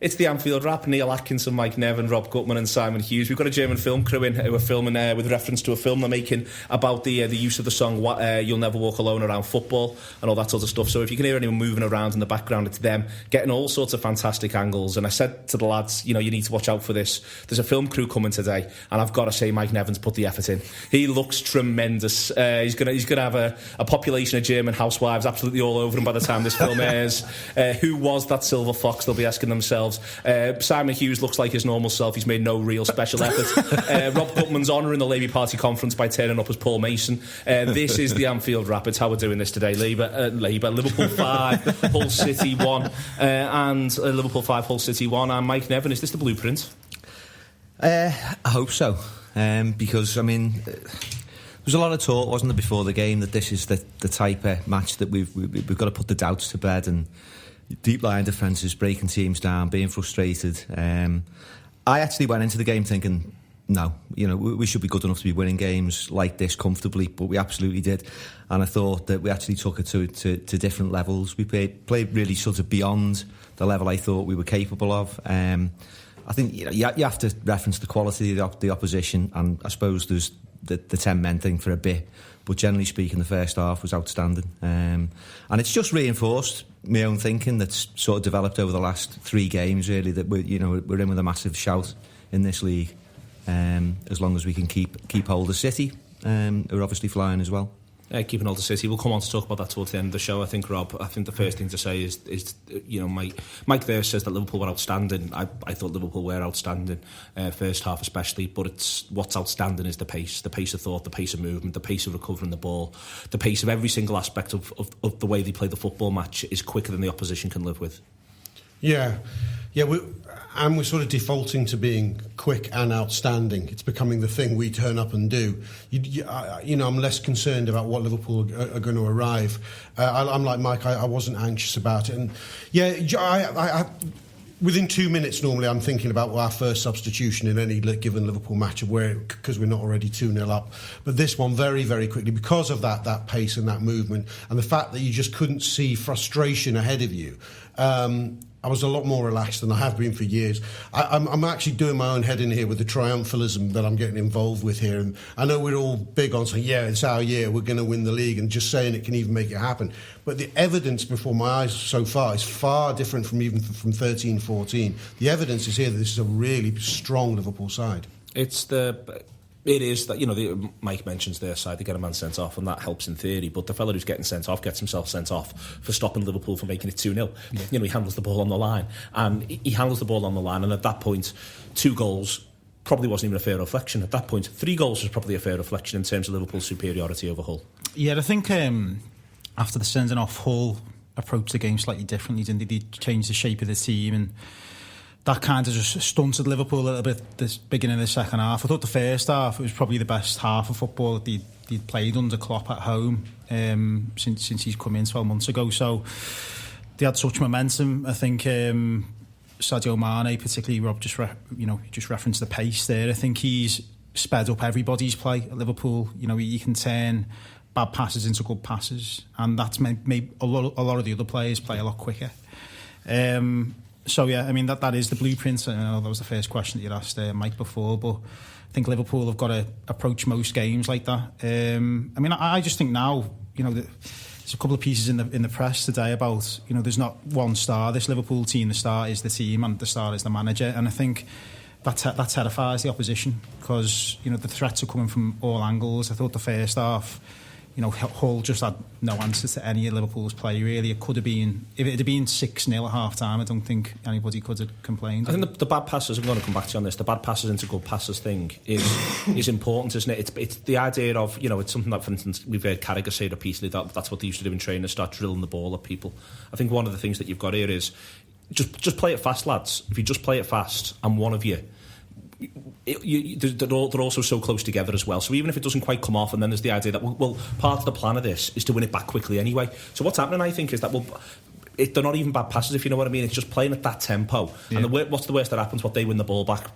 It's the Anfield Wrap. Neil Atkinson, Mike Nevin, Rob Gutman and Simon Hughes. We've got a German film crew in who are filming with reference to a film they're making about the use of the song You'll Never Walk Alone around football and all that sort of stuff. So if you can hear anyone moving around in the background, it's them getting all sorts of fantastic angles. And I said to the lads, you need to watch out for this. There's a film crew coming today, and I've got to say Mike Nevin's put the effort in. He looks tremendous. He's gonna have a population of German housewives absolutely all over him by the time this film airs. Who was that silver fox? They'll be asking themselves. Simon Hughes looks like his normal self. He's made no real special effort. Rob Gutman's honouring the Labour Party conference by turning up as Paul Mason. This is the Anfield Wrap. It's how we're doing this today. Liverpool 5, Hull City 1, and Liverpool 5, Hull City 1. And Mike Nevin, is this the blueprint? I hope so, because there was a lot of talk, wasn't there, before the game, that this is the type of match that we've got to put the doubts to bed, and deep line defences, breaking teams down, being frustrated. I actually went into the game thinking, no, we should be good enough to be winning games like this comfortably, but we absolutely did. And I thought that we actually took it to different levels. We played really sort of beyond the level I thought we were capable of. I think you have to reference the quality of the opposition, and I suppose there's the 10 men thing for a bit, but generally speaking the first half was outstanding, and it's just reinforced my own thinking that's sort of developed over the last 3 games really, that we're in with a massive shout in this league, as long as we can keep hold of City, who are obviously flying as well. Keeping hold of City. We'll come on to talk about that towards the end of the show. I think, Rob, the first thing to say is Mike there says that Liverpool were outstanding. I thought Liverpool were outstanding, first half especially, but what's outstanding is the pace of thought, the pace of movement, the pace of recovering the ball, the pace of every single aspect of the way they play the football match is quicker than the opposition can live with. Yeah, we're sort of defaulting to being quick and outstanding. It's becoming the thing we turn up and do. I'm less concerned about what Liverpool are going to arrive. I'm like Mike. I wasn't anxious about it, and I within 2 minutes normally I'm thinking about our first substitution in any given Liverpool match, because we're not already 2-0 up. But this one very, very quickly, because of that pace and that movement, and the fact that you just couldn't see frustration ahead of you. I was a lot more relaxed than I have been for years. I'm actually doing my own head in here with the triumphalism that I'm getting involved with here. And I know we're all big on saying, yeah, it's our year, we're going to win the league, and just saying it can even make it happen. But the evidence before my eyes so far is far different from 13-14. The evidence is here that this is a really strong Liverpool side. It is that, Mike mentions their side, they get a man sent off, and that helps in theory, but the fella who's getting sent off gets himself sent off for stopping Liverpool from making it 2-0. Yeah. He handles the ball on the line, and at that point 2 goals probably wasn't even a fair reflection. At that point 3 goals was probably a fair reflection in terms of Liverpool's superiority over Hull. Yeah, I think after the sending off, Hull approached the game slightly differently, didn't they? They changed the shape of the team, and that kind of just stunted Liverpool a little bit this beginning of the second half. I thought the first half, it was probably the best half of football that they'd played under Klopp at home since he's come in 12 months ago. So they had such momentum. I think Sadio Mane, particularly, Rob just referenced the pace there. I think he's sped up everybody's play at Liverpool. You can turn bad passes into good passes, and that's made a lot of the other players play a lot quicker. So yeah, that is the blueprint. I know that was the first question that you'd asked Mike before, but I think Liverpool have got to approach most games like that. I just think now, there's a couple of pieces in the press today about, there's not one star. This Liverpool team, the star is the team, and the star is the manager. And I think that terrifies the opposition, because the threats are coming from all angles. I thought the first half, Hull just had no answer to any of Liverpool's play, really. It could have been, if it had been 6-0 at half time, I don't think anybody could have complained. I think the bad passes, I'm going to come back to you on this, the bad passes into good passes thing is important, isn't it? It's the idea of, it's something that, for instance, we've heard Carragher say repeatedly, that's what they used to do in training, start drilling the ball at people. I think one of the things that you've got here is just play it fast, lads. If you just play it fast, and one of you, they're also so close together as well, so even if it doesn't quite come off, and then there's the idea that well, part of the plan of this is to win it back quickly anyway. So what's happening, I think, is that they're not even bad passes, if you know what I mean. It's just playing at that tempo, and what's the worst that happens? What they win the ball back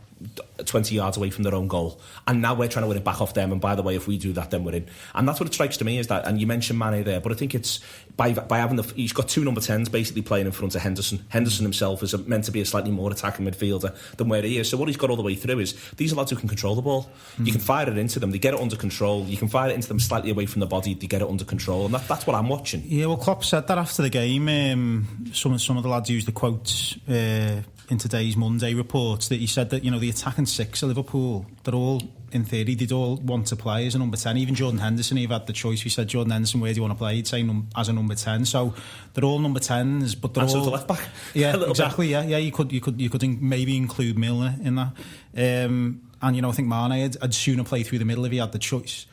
20 yards away from their own goal, and now we're trying to win it back off them, and by the way, if we do that, then we're in. And that's what it strikes to me, is that, and you mentioned Mane there, but I think it's by having he's got 2 number 10s basically playing in front of Henderson. Henderson himself is meant to be a slightly more attacking midfielder than where he is, so what he's got all the way through is these are lads who can control the ball. You can fire it into them, they get it under control. You can fire it into them slightly away from the body, they get it under control, and that's what I'm watching. Yeah, well, Klopp said that after the game. Some of the lads used the quotes in today's Monday reports, that he said that, the attacking 6 of Liverpool, they're all, in theory, they'd all want to play as a number 10. Even Jordan Henderson, he'd had the choice. We said, Jordan Henderson, where do you want to play? He'd say as a number 10. So they're all number 10s, but they're all... And so the left back. Yeah, exactly. Yeah, you could maybe include Milner in that. And I think Mane had sooner play through the middle if he had the choice.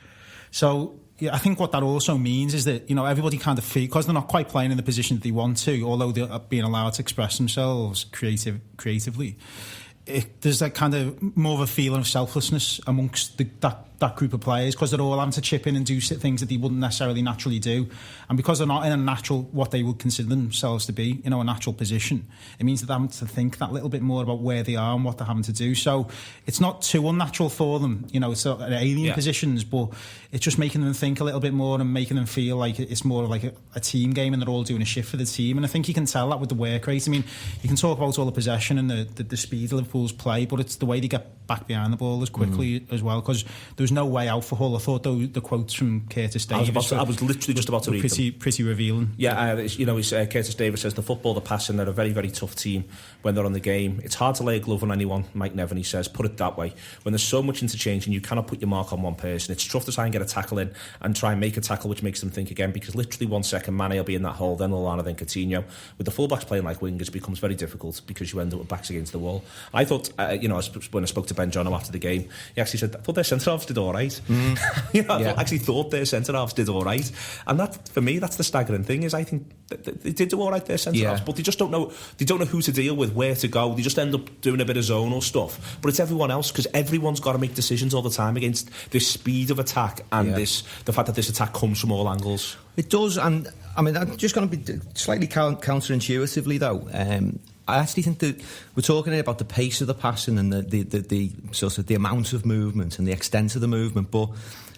So yeah, I think what that also means is that, everybody kind of feels, because they're not quite playing in the position that they want to, although they're being allowed to express themselves creatively, there's that kind of more of a feeling of selflessness amongst that group of players, because they're all having to chip in and do things that they wouldn't necessarily naturally do, and because they're not in a natural, what they would consider themselves to be, a natural position, it means that they're having to think that little bit more about where they are and what they're having to do. So it's not too unnatural for them, it's sort of alien positions, but it's just making them think a little bit more and making them feel like it's more like a team game, and they're all doing a shift for the team. And I think you can tell that with the work rate. I mean, you can talk about all the possession and the speed of Liverpool's play, but it's the way they get back behind the ball as quickly as well, because there's no way out for Hull. I thought the quotes from Curtis Davies I was literally just about to read them. Pretty revealing. Yeah, Curtis Davies says the football, the passing, they're a very, very tough team when they're on the game. It's hard to lay a glove on anyone, Mike Nevin, he says, put it that way. When there's so much interchange and you cannot put your mark on one person, it's tough to try and get a tackle in and try and make a tackle which makes them think again, because literally 1 second Mane will be in that hole, then Lallana, then Coutinho. With the fullbacks playing like wingers, it becomes very difficult because you end up with backs against the wall. I thought, when I spoke to Ben Jono after the game, he actually said, I thought their centre-halves did all right. I actually thought their centre-halves did all right. And that, for me, that's the staggering thing, is I think they did do all right, their centre-halves, but they just don't know who to deal with, where to go. They just end up doing a bit of zonal stuff. But it's everyone else, because everyone's got to make decisions all the time against this speed of attack and the fact that this attack comes from all angles. It does, and I mean, I'm just going to be slightly counterintuitively though. I actually think that we're talking about the pace of the passing and the sort of the amount of movement and the extent of the movement, but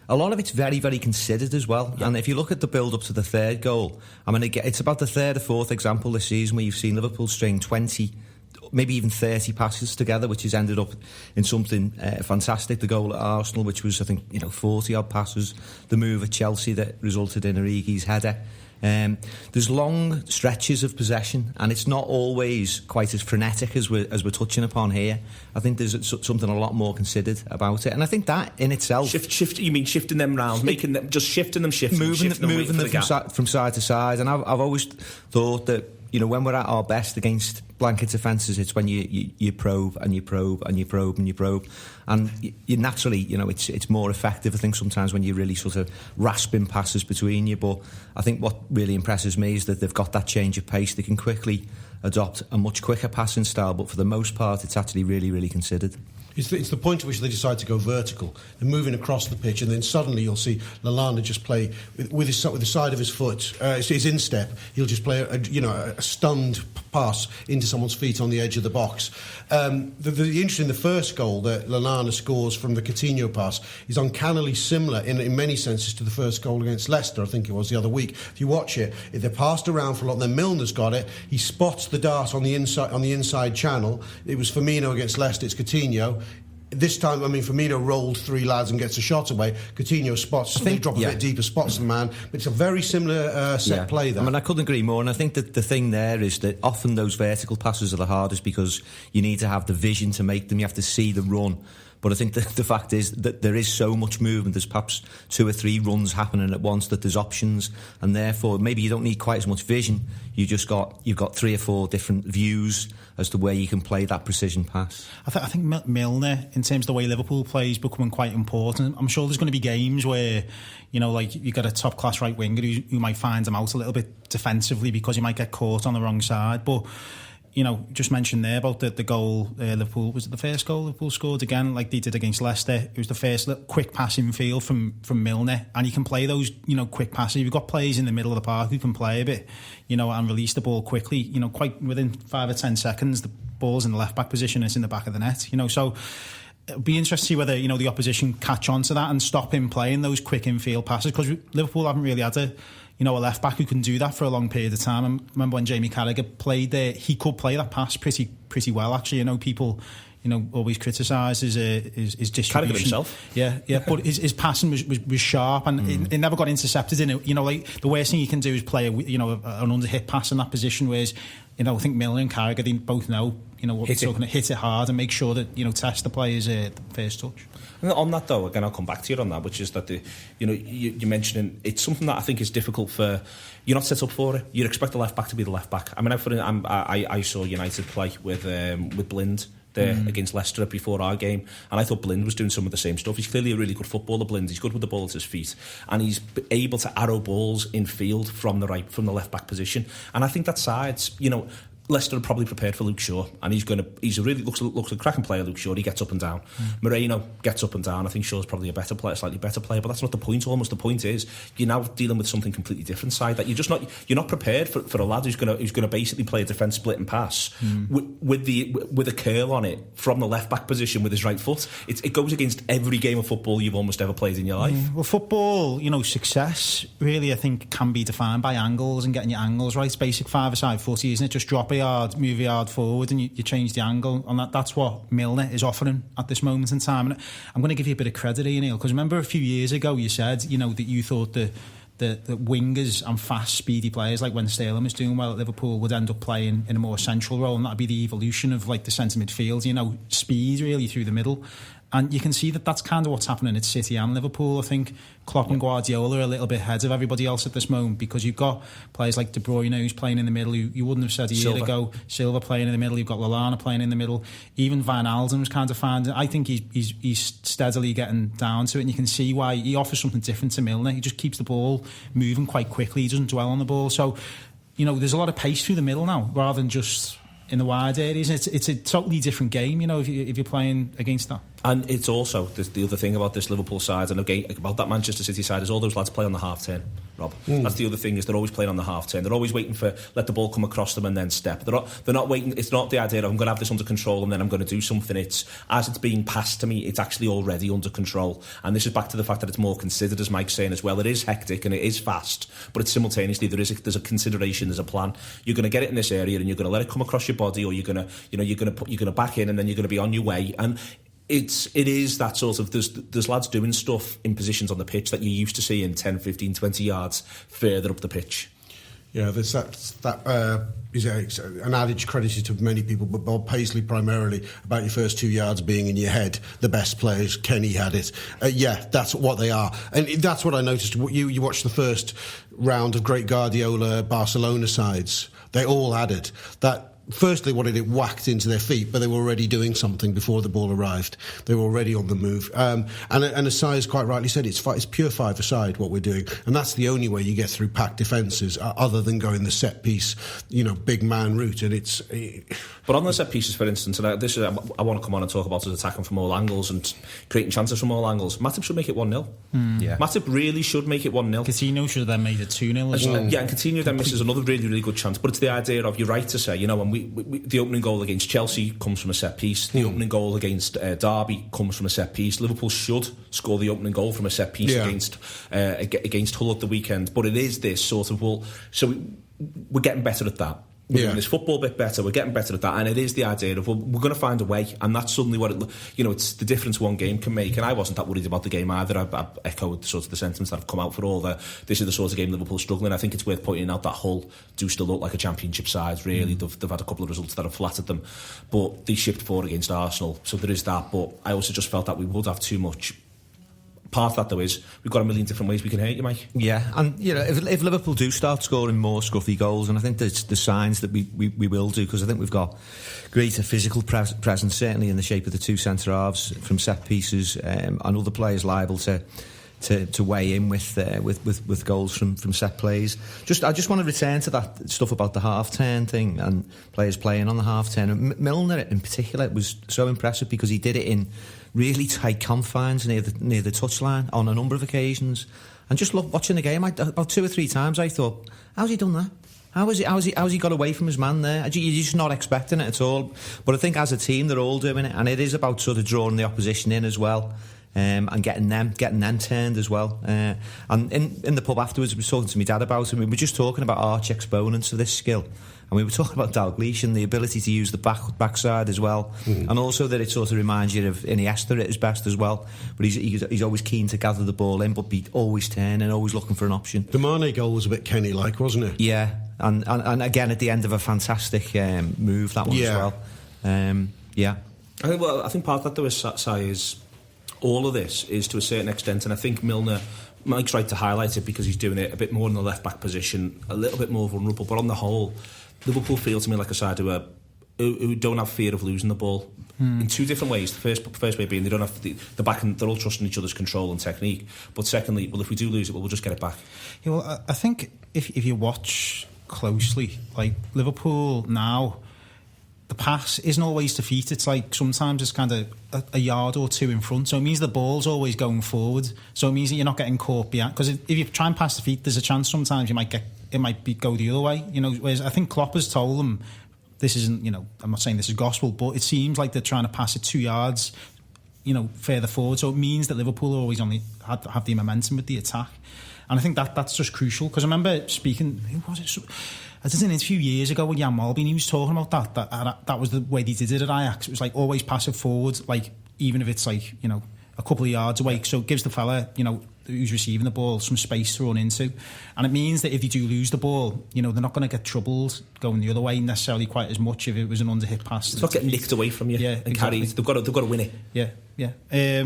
a lot of it's very, very considered as well. Yeah. And if you look at the build-up to the third goal, I mean, it's about the third or fourth example this season where you've seen Liverpool string 20, maybe even 30 passes together, which has ended up in something fantastic. The goal at Arsenal, which was, I think, 40-odd passes. The move at Chelsea that resulted in Origi's header. There's long stretches of possession, and it's not always quite as frenetic as we're touching upon here. I think there's something a lot more considered about it, and I think that in itself, you mean shifting them round, making them just shifting them moving them from side to side. And I've always thought that, when we're at our best against blanket defences, it's when you probe and you probe and you probe and you probe, and you naturally, it's more effective, I think, sometimes when you really sort of rasping passes between you. But I think what really impresses me is that they've got that change of pace. They can quickly adopt a much quicker passing style, but for the most part, it's actually really, really considered. It's the point at which they decide to go vertical. They're moving across the pitch, and then suddenly you'll see Lallana just play with the side of his foot, his instep. He'll just play a stunned pass into someone's feet on the edge of the box. The interesting, the first goal that Lallana scores from the Coutinho pass is uncannily similar in many senses to the first goal against Leicester, I think it was, the other week. If you watch it, they're passed around for a lot, then Milner's got it. He spots the dart on the inside channel. It was Firmino against Leicester, it's Coutinho. This time, I mean, Firmino rolled 3 lads and gets a shot away. Coutinho spots, they drop a bit deeper, spots the man. But it's a very similar set play there. I mean, I couldn't agree more. And I think that the thing there is that often those vertical passes are the hardest because you need to have the vision to make them. You have to see the run. But I think that the fact is that there is so much movement. There's perhaps 2 or 3 runs happening at once, that there's options, and therefore maybe you don't need quite as much vision. You've got 3 or 4 different views as to where you can play that precision pass. I think Milner, in terms of the way Liverpool plays, becoming quite important. I'm sure there's going to be games where, like you've got a top class right winger who might find them out a little bit defensively because he might get caught on the wrong side, but. Just mentioned there about the goal Liverpool, was it the first goal Liverpool scored again, like they did against Leicester? It was the first quick passing field from Milner, and he can play those, quick passes. You've got players in the middle of the park who can play a bit, and release the ball quickly, quite within 5 or 10 seconds, the ball's in the left back position, it's in the back of the net, so it'll be interesting to see whether the opposition catch on to that and stop him playing those quick infield passes, because Liverpool haven't really had a left back who can do that for a long period of time. I remember when Jamie Carragher played there, he could play that pass pretty well. Actually, people always criticise his distribution. Carragher himself. Yeah, but his passing was sharp, and it never got intercepted in it. Like the worst thing you can do is play an under-hit pass in that position, whereas I think Milner and Carragher, they both know what they're talking about, hit it hard and make sure that test the player's first touch. And on that though, again, I'll come back to you on that, which is that you're mentioning it's something that I think is difficult for. You're not set up for it. You'd expect the left back to be the left back. I mean, I saw United play with Blind there against Leicester before our game, and I thought Blind was doing some of the same stuff. He's clearly a really good footballer, Blind. He's good with the ball at his feet, and he's able to arrow balls in field from the left back position. And I think that side's, Leicester are probably prepared for Luke Shaw, and he's a really looks a cracking player. Luke Shaw, he gets up and down. Moreno gets up and down. I think Shaw's probably a slightly better player, but that's not the point. Almost the point is you're now dealing with something completely different side that you're not prepared for a lad who's going to basically play a defence split and pass with a curl on it from the left back position with his right foot. It goes against every game of football you've almost ever played in your life. Well, football, success really, I think, can be defined by angles and getting your angles right. It's basic five-a-side footy, isn't it? Just drop a yard, move a yard forward, and you change the angle. And that's what Milner is offering at this moment in time. And I'm going to give you a bit of credit here, Neil, because remember a few years ago you said, that you thought the wingers and fast, speedy players, like when Sterling was doing well at Liverpool, would end up playing in a more central role, and that'd be the evolution of like the centre midfield, speed really through the middle. And you can see that that's kind of what's happening at City and Liverpool. I think Klopp and Guardiola are a little bit ahead of everybody else at this moment, because you've got players like De Bruyne who's playing in the middle, who you wouldn't have said a year ago. Silva playing in the middle. You've got Lallana playing in the middle. Even Wijnaldum's kind of finding. I think he's steadily getting down to it, and you can see why he offers something different to Milner. He just keeps the ball moving quite quickly. He doesn't dwell on the ball. So, there's a lot of pace through the middle now, rather than just in the wide areas. It's a totally different game, if you're playing against that. And it's also the other thing about this Liverpool side, and again about that Manchester City side, is all those lads play on the half turn, Rob. That's the other thing, is they're always playing on the half turn. They're always waiting for let the ball come across them and then step. They're not waiting. It's not the idea of I'm going to have this under control and then I'm going to do something. It's as it's being passed to me, it's actually already under control. And this is back to the fact that it's more considered, as Mike's saying as well. It is hectic and it is fast, but it's simultaneously there's a consideration, there's a plan. You're going to get it in this area and you're going to let it come across your body, or you're going to back in and then you're going to be on your way. And it is that sort of there's lads doing stuff in positions on the pitch that you used to see in 10, 15, 20 yards further up the pitch. Yeah, there's that is an adage credited to many people, but Bob Paisley primarily, about your first 2 yards being in your head. The best players, Kenny had it. That's what they are. And that's what I noticed. You watched the first round of great Guardiola Barcelona sides. They all had it. That first they wanted it whacked into their feet, but they were already doing something before the ball arrived. They were already on the move. And as Si's quite rightly said, it's pure five-a-side what we're doing. And that's the only way you get through packed defences, other than going the set-piece, big man route. And But on the set pieces, for instance, and I want to come on and talk about us attacking from all angles and creating chances from all angles. Matip should make it 1-0. Yeah. Matip really should make it 1-0. Coutinho should have then made it 2-0 as well. Yeah, and Coutinho then misses another really, really good chance. But it's the idea of, you're right to say, when the opening goal against Chelsea comes from a set piece. The opening goal against Derby comes from a set piece. Liverpool should score the opening goal from a set piece against Hull at the weekend. But it is this sort of we're getting better at that. We're doing this football bit better. We're getting better at that, and it is the idea of we're going to find a way, and that's suddenly what it's the difference one game can make. And I wasn't that worried about the game either. I echoed sort of the sentiments that have come out for all this is the sort of game Liverpool's struggling. I think it's worth pointing out that Hull do still look like a championship side. Really, they've had a couple of results that have flattered them, but they shipped 4 against Arsenal, so there is that. But I also just felt that we would have too much. Part of that, though, is we've got a million different ways we can hurt you, Mike. Yeah, and if Liverpool do start scoring more scruffy goals, and I think there's the signs that we will do, because I think we've got greater physical presence, certainly in the shape of the 2 centre halves from set pieces, and other players liable to weigh in with goals from set plays. I just want to return to that stuff about the half turn thing and players playing on the half turn. Milner in particular was so impressive because he did it in really tight confines near the touchline on a number of occasions. And just watching the game, about 2 or 3 times I thought, how's he done that? How's he got away from his man there? You're just not expecting it at all. But I think as a team, they're all doing it, and it is about sort of drawing the opposition in as well. And getting them turned as well. And in the pub afterwards, we were talking to my dad about it. We were just talking about arch exponents of this skill. And we were talking about Dalglish and the ability to use the backside as well. And also that it sort of reminds you of Iniesta at his best as well. But he's always keen to gather the ball in, but be always turning, always looking for an option. The Mane goal was a bit Kenny-like, wasn't it? Yeah. And again, at the end of a fantastic move, that one as well. I think part of that, though, is all of this is to a certain extent, and I think Milner, Mike's right to highlight it because he's doing it a bit more in the left-back position, a little bit more vulnerable, but on the whole, Liverpool feel to me like a side who don't have fear of losing the ball in two different ways. The first way being they don't have the back, and they're all trusting each other's control and technique, but secondly, well, if we do lose it, we'll just get it back. Yeah, well, I think if you watch closely, like Liverpool now, the pass isn't always to feet. It's like sometimes it's kind of a yard or two in front. So it means the ball's always going forward. So it means that you're not getting caught behind. Because if you try and pass the feet, there's a chance sometimes it might go the other way. You know, whereas I think Klopp has told them this isn't. You know, I'm not saying this is gospel, but it seems like they're trying to pass it 2 yards, you know, further forward. So it means that Liverpool always only have the momentum with the attack. And I think that's just crucial. Because I remember speaking. Who was it? I did an interview years ago with Jan Malbin. He was talking about that was the way they did it at Ajax. It was like always pass it forward, like even if it's like, you know, a couple of yards away. So it gives the fella, you know, who's receiving the ball some space to run into. And it means that if you do lose the ball, you know, they're not going to get troubled going the other way necessarily quite as much if it was an under-hit pass. It's not getting nicked away from you and exactly. Carried. They've got to win it. Yeah.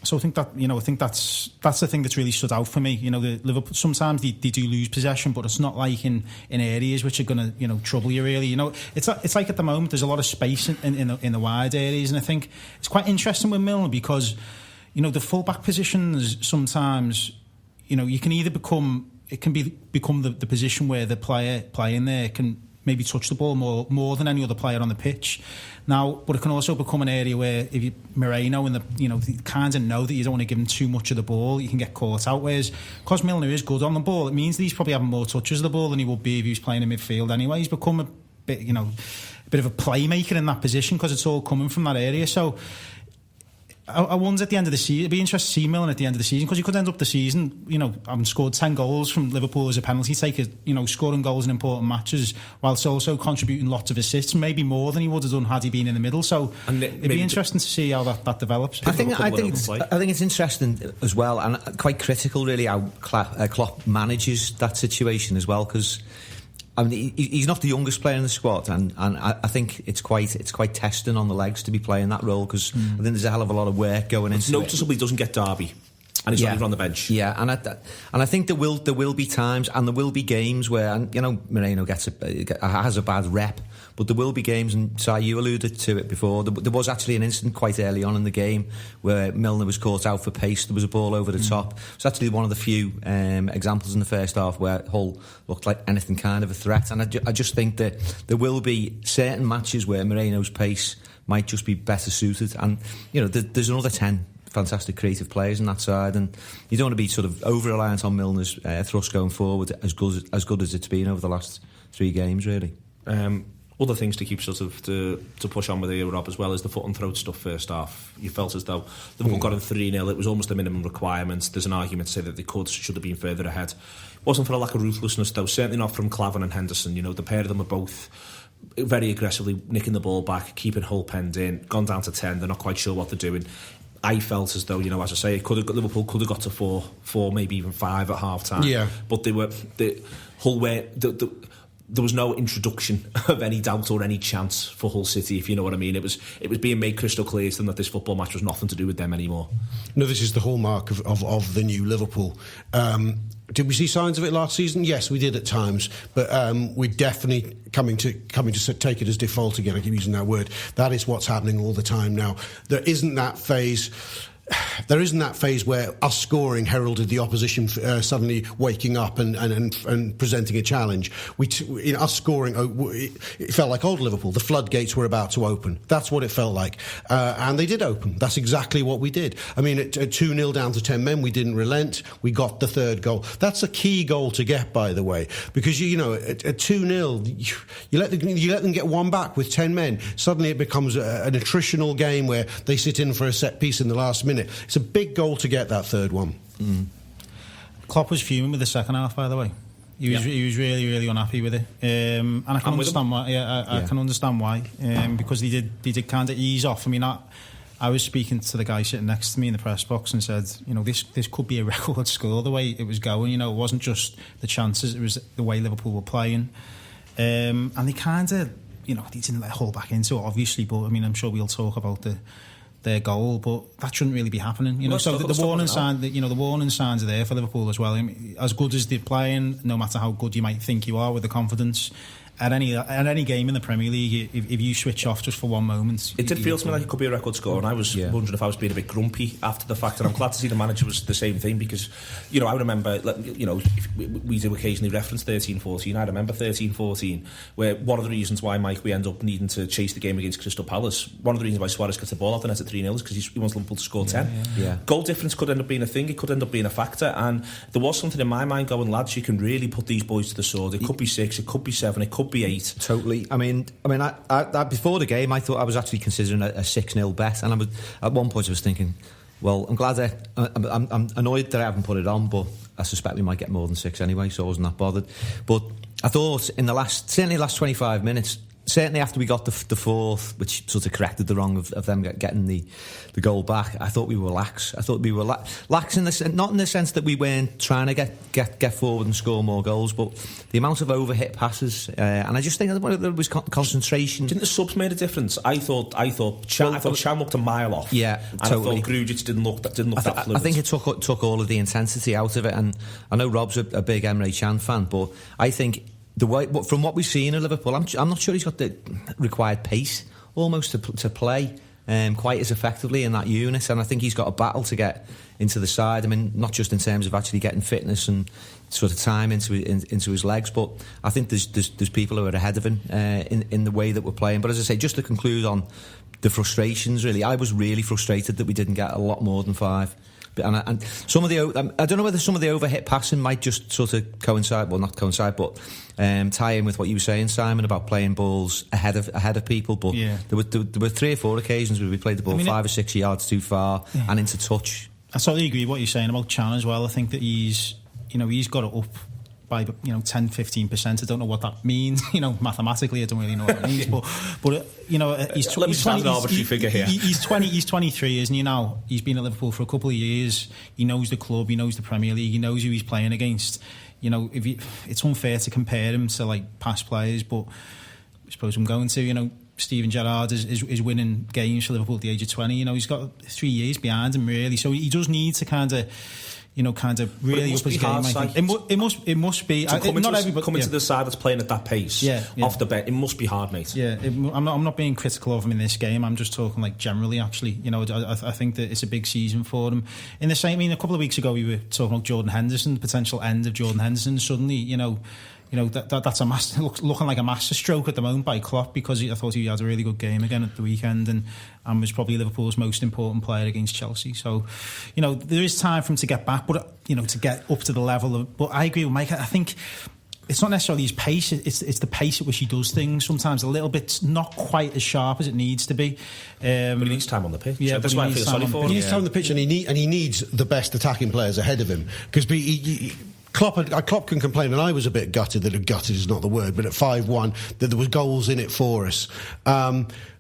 So I think that, you know, that's the thing that's really stood out for me. You know, the Liverpool sometimes they do lose possession, but it's not like in areas which are going to, you know, trouble you really. You know, it's like at the moment there's a lot of space in the wide areas, and I think it's quite interesting with Milner because, you know, the full-back positions sometimes, you know, you can either become the position where the player playing there can maybe touch the ball more than any other player on the pitch. Now, but it can also become an area where if you Moreno and they kind of know that you don't want to give him too much of the ball, you can get caught out. Whereas, because Milner is good on the ball, it means that he's probably having more touches of the ball than he would be if he was playing in midfield anyway. He's become a bit of a playmaker in that position because it's all coming from that area. So I wonder at the end of the season, it'd be interesting to see Milner at the end of the season because he could end up the season, you know, having scored 10 goals from Liverpool as a penalty taker, you know, scoring goals in important matches whilst also contributing lots of assists, maybe more than he would have done had he been in the middle. So it'd be interesting to see how that develops. I think it's interesting as well, and quite critical really how Klopp manages that situation as well, because I mean, he's not the youngest player in the squad, and I think it's quite testing on the legs to be playing that role because I think there's a hell of a lot of work going into it. Noticeably doesn't get Derby, and he's not even on the bench. Yeah, and I think there will be times and there will be games where, and you know, Moreno has a bad rep, but there will be games, and Si, you alluded to it before. There was actually an incident quite early on in the game where Milner was caught out for pace. There was a ball over the top. It's actually one of the few examples in the first half where Hull looked like anything kind of a threat. And I just think that there will be certain matches where Moreno's pace might just be better suited. And you know, there's another 10 fantastic creative players on that side, and you don't want to be sort of over-reliant on Milner's thrust going forward as good as it's been over the last 3 games, really. Other things to keep sort of to push on with here, Rob, as well as the foot and throat stuff first half. You felt as though Liverpool got in 3-0. It was almost a minimum requirement. There's an argument to say that they should have been further ahead. It wasn't for a lack of ruthlessness, though. Certainly not from Klavan and Henderson. You know, the pair of them are both very aggressively nicking the ball back, keeping Hull penned in, gone down to 10. They're not quite sure what they're doing. I felt as though, you know, as I say, Liverpool could have got to 4, maybe even 5 at half time. Yeah. But Hull were there was no introduction of any doubt or any chance for Hull City, if you know what I mean. It was being made crystal clear to them that this football match was nothing to do with them anymore. No, this is the hallmark of the new Liverpool. Did we see signs of it last season? Yes, we did at times, but we're definitely coming to take it as default again. I keep using that word. That is what's happening all the time now. There isn't that phase. there isn't that phase where us scoring heralded the opposition suddenly waking up and presenting a challenge. Us scoring, it felt like old Liverpool. The floodgates were about to open. That's what it felt like. And they did open. That's exactly what we did. I mean, at 2-0 down to 10 men, we didn't relent. We got the third goal. That's a key goal to get, by the way, because, at 2-0, you let them get one back with 10 men. Suddenly it becomes an attritional game where they sit in for a set piece in the last minute. It's a big goal to get that third one. Klopp was fuming with the second half, by the way. He was really, really unhappy with it, and I can understand why. I can understand why, because they did kind of ease off. I mean, I was speaking to the guy sitting next to me in the press box and said, this could be a record score the way it was going. It wasn't just the chances; it was the way Liverpool were playing, and they kind of, they didn't let Hull back into it, obviously. But I mean, I'm sure we'll talk about their goal, but that shouldn't really be happening. So the warning sign, the warning signs are there for Liverpool as well. I mean, as good as they're playing, no matter how good you might think you are with the confidence, at any game in the Premier League, if you switch off just for one moment, it did feel to me like it could be a record score, and I was wondering if I was being a bit grumpy after the fact. And I'm glad to see the manager was the same thing, because I remember, if we do occasionally reference 13-14. I remember 13-14, where one of the reasons why we end up needing to chase the game against Crystal Palace, one of the reasons why Suarez gets the ball off the net at 3-0 is because he wants Liverpool to score 10. Goal difference could end up being a thing. It could end up being a factor, and there was something in my mind going, lads, you can really put these boys to the sword. It could be 6, it could be 7, it could be 8. Totally. I mean, I before the game, I thought I was actually considering a 6-0 bet, and at one point I was thinking, well, I'm glad I'm annoyed that I haven't put it on, but I suspect we might get more than 6 anyway, so I wasn't that bothered. But I thought certainly the last 25 minutes, certainly after we got the fourth, which sort of corrected the wrong of them getting the goal back, I thought we were lax. I thought we were lax not in the sense that we weren't trying to get forward and score more goals, but the amount of overhit passes, and I just think that there was concentration. Didn't the subs made a difference? I thought Can looked a mile off. Yeah, totally. I thought Grujic didn't look that fluid. I think it took all of the intensity out of it, and I know Rob's a big Emre Can fan, but I think the way, from what we've seen in Liverpool, I'm not sure he's got the required pace almost to play quite as effectively in that unit, and I think he's got a battle to get into the side. I mean, not just in terms of actually getting fitness and sort of time into his legs, but I think there's people who are ahead of him in the way that we're playing. But as I say, just to conclude on the frustrations, really, I was really frustrated that we didn't get a lot more than 5. And some of the I don't know whether some of the overhit passing might just sort of coincide, well, not coincide, but tie in with what you were saying, Simon, about playing balls ahead of people. But there were 3 or 4 occasions where we played the ball 5 or 6 yards too far and into touch. I totally agree with what you're saying about Can as well. I think that he's got it up by 10-15%. I don't know what that means. Mathematically, I don't really know what it means. but he's let me stand an arbitrary figure here. He's 23, isn't he? Now he's been at Liverpool for a couple of years. He knows the club. He knows the Premier League. He knows who he's playing against. It's unfair to compare him to like past players, but I suppose I'm going to. Steven Gerrard is winning games for Liverpool at the age of 20. He's got 3 years behind him, really. So he does need to kind of really up his game. I think it must be. Not everybody coming to the side that's playing at that pace. Off the bench, it must be hard, mate. I'm not being critical of him in this game. I'm just talking like generally. Actually, I think that it's a big season for him. In the same, a couple of weeks ago we were talking about Jordan Henderson, the potential end of Jordan Henderson. Suddenly, that's looking like a master stroke at the moment by Klopp, because I thought he had a really good game again at the weekend and was probably Liverpool's most important player against Chelsea. So, there is time for him to get back, but to get up to the level of. But I agree with Mike. I think it's not necessarily his pace; it's the pace at which he does things. Sometimes a little bit not quite as sharp as it needs to be. But he needs time on the pitch. Yeah, so that's why I feel sorry for him. He needs time on the pitch, and he needs the best attacking players ahead of him, because Klopp can complain, and I was a bit gutted is not the word, but at 5-1 that there was goals in it for us.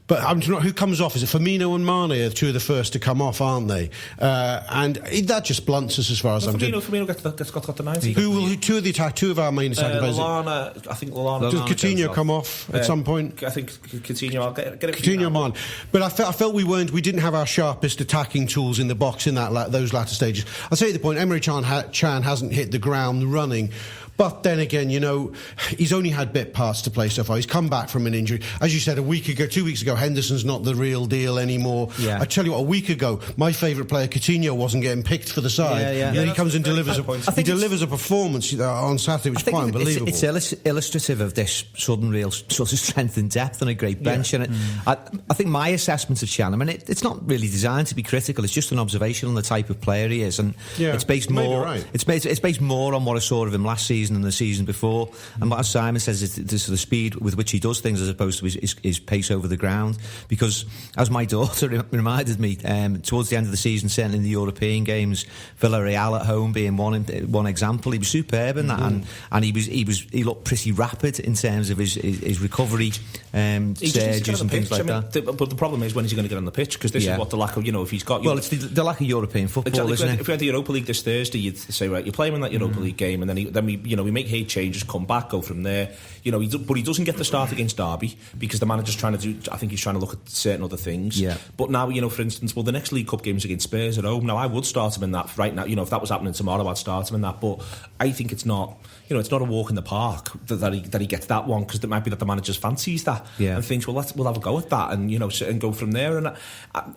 But who comes off? Is it Firmino and Mane are 2 of the first to come off, aren't they? And that just blunts us as far as I'm concerned. Firmino got the 90. Two of our main attacking players. I think Lallana. Does Coutinho come off at some point? I think Coutinho. I'll get it. Coutinho, man. But I felt we didn't have our sharpest attacking tools in the box in those latter stages. I'll say the point. Emre Can hasn't hit the ground running. But then again, you know, he's only had bit parts to play so far. He's come back from an injury. As you said, 2 weeks ago, Henderson's not the real deal anymore. Yeah. I tell you what, a week ago, my favourite player, Coutinho, wasn't getting picked for the side. Yeah. And then he comes and delivers a performance on Saturday, which is quite unbelievable. It's illustrative of this sudden real sort of strength and depth on a great bench. Yeah. And I think my assessment of Shannon, I mean, it's not really designed to be critical. It's just an observation on the type of player he is, and it's based more. Right. It's based more on what I saw of him last season and the season before, and what Simon says is the speed with which he does things as opposed to his pace over the ground. Because as my daughter reminded me, towards the end of the season, certainly in the European games, Villarreal at home being one example, he was superb in that, and he looked pretty rapid in terms of his recovery surges and things like that. But the problem is, when is he going to get on the pitch? Because this is what the lack of, you know, if he's got... Well, it's the lack of European football, isn't it? If we had the Europa League this Thursday, you'd say, right, you're playing in that Europa League game, and then we make 8 changes, come back, go from there. You know, but he doesn't get the start against Derby because the manager's trying to do... I think he's trying to look at certain other things. Yeah. But now, you know, for instance, the next League Cup game's against Spurs at home. Now, I would start him in that right now. You know, if that was happening tomorrow, I'd start him in that. But I think it's not... You know, it's not a walk in the park that he gets that one, because it might be that the manager fancies that and thinks, well, we'll have a go at that, and, you know, and go from there. And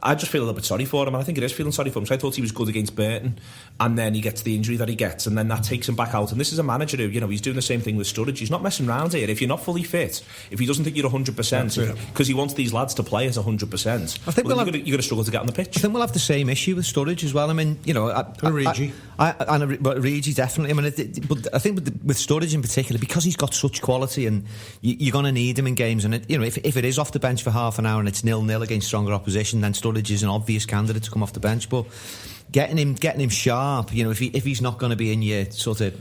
I just feel a little bit sorry for him, and I think it is feeling sorry for him. So I thought he was good against Burton, and then he gets the injury that he gets, and then that takes him back out. And this is a manager who, you know, he's doing the same thing with Sturridge. He's not messing around here. If you're not fully fit, if he doesn't think you're 100%, because he wants these lads to play as 100%, I think you're going to struggle to get on the pitch. I think we'll have the same issue with Sturridge as well. I mean, you know, Origi. Origi definitely. I mean, but I think with Sturridge in particular, because he's got such quality, and you're going to need him in games. And you know, if it is off the bench for half an hour and it's 0-0 against stronger opposition, then Sturridge is an obvious candidate to come off the bench. But getting him sharp, you know, if he's not going to be in your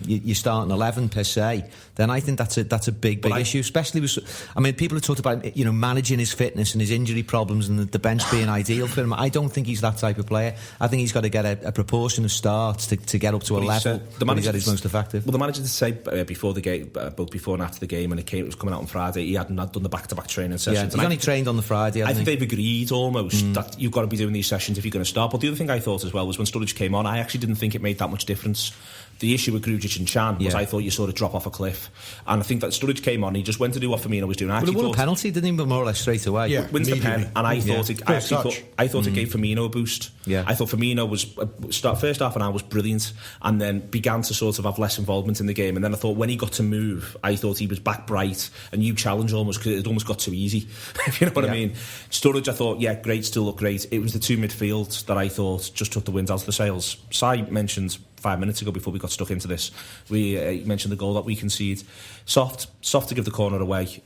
your starting 11 per se, then I think that's a big issue. Especially with, I mean, people have talked about, you know, managing his fitness and his injury problems and the bench being ideal for him. I don't think he's that type of player. I think he's got to get a proportion of starts to get up to a level where he's at his most effective. Well, the manager did say before the game, both before and after the game, when it was coming out on Friday, he hadn't done the back-to-back training sessions. Yeah, he's only trained on the Friday. I think they've agreed almost that you've got to be doing these sessions if you're going to start. But the other thing I thought as well was when Sturridge came on, I actually didn't think it made that much difference. The issue with Grujic and Chan was I thought you sort of drop off a cliff, and I think that Sturridge came on, he just went to do what Firmino was doing. Well, he won a penalty, didn't he, more or less straight away? Yeah, wins the pen, and I thought it gave Firmino a boost. Yeah. I thought Firmino was first half an hour was brilliant, and then began to sort of have less involvement in the game. And then I thought when he got to move, I thought he was back bright, a new challenge almost, because it almost got too easy. If you know what I mean. Sturridge, I thought, great, still looked great. It was the two midfields that I thought just took the wind out of the sails. Si mentioned 5 minutes ago, before we got stuck into this, we mentioned the goal that we conceded. Soft to give the corner away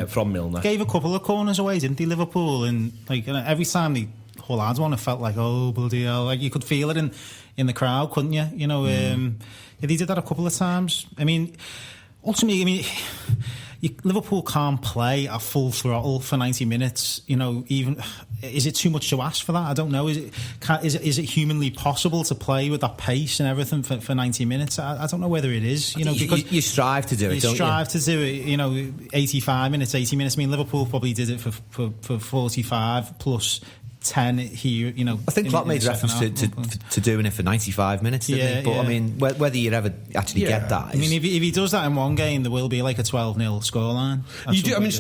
from Milner. Gave a couple of corners away, didn't he, Liverpool? And like every time the whole lads one, it felt like, oh bloody hell, like you could feel it in the crowd, couldn't you? You know, they did that a couple of times. I mean, ultimately, Liverpool can't play at full throttle for 90 minutes. You know, even is it too much to ask for that? I don't know. Is it humanly possible to play with that pace and everything for 90 minutes? I don't know whether it is. You know, because you strive to do it. You strive to do it. You know, 85 minutes, 80 minutes. I mean, Liverpool probably did it for 45 plus 10 here, you know. I think Klopp made reference to doing it for 95 minutes, didn't he? But I mean, whether you ever actually get that. I mean, if he does that in one game, there will be like a 12-0 scoreline. You do. I mean,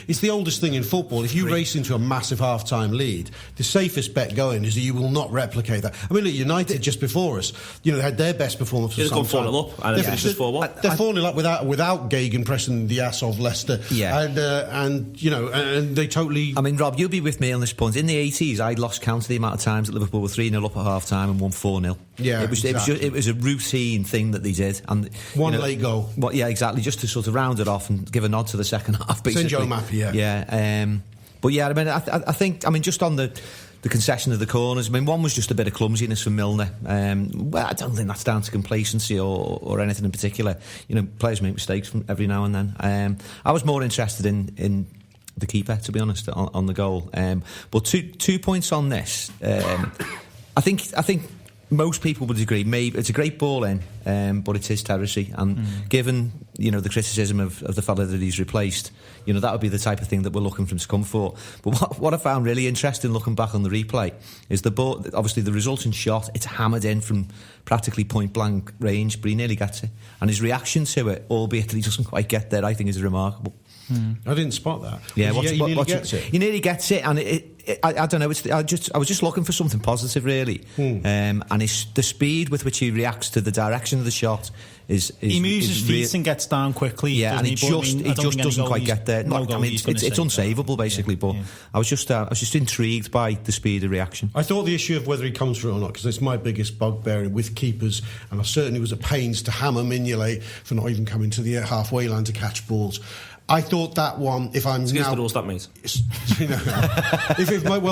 it's the oldest thing in football. If you race into a massive half-time lead, the safest bet going is that you will not replicate that. I mean, look, United just before us, you know, they had their best performance for some time. 4-0 up and finished 4-1. They're 4-0 up without Gagan pressing the ass of Leicester. Yeah. And you know, and they totally. I mean, Rob, you'll be with me on this point. In the 80s, I'd lost count of the amount of times that Liverpool were 3-0 up at half-time and won 4-0. Yeah, it was a routine thing that they did, and one late goal. Well, yeah, exactly. Just to sort of round it off and give a nod to the second half. Basically. Send Joe Mappy, yeah. But yeah, I mean, I think, I mean, just on the concession of the corners, I mean, one was just a bit of clumsiness from Milner. Well, I don't think that's down to complacency or anything in particular. You know, players make mistakes from every now and then. I was more interested in the keeper, to be honest, on the goal. But 2 points on this. I think most people would agree. Maybe it's a great ball in, but it's his territory. And given the criticism of the fella that he's replaced, that would be the type of thing that we're looking for him to come for. But what I found really interesting looking back on the replay is the ball. Obviously, the resulting shot, it's hammered in from practically point blank range, but he nearly gets it. And his reaction to it, albeit that he doesn't quite get there, I think is remarkable. I didn't spot that. Yeah, he nearly gets it. He nearly gets it, and I don't know. I was just looking for something positive, really. And the speed with which he reacts to the direction of the shot is he moves his feet and gets down quickly. Yeah, and he just doesn't quite get there. It's unsavable, basically. But I was just intrigued by the speed of reaction. I thought the issue of whether he comes for it or not, because it's my biggest bugbear with keepers, and I certainly was at pains to hammer Mignolet for not even coming to the halfway line to catch balls. I thought that one, if I'm it's now... against the rules, that means.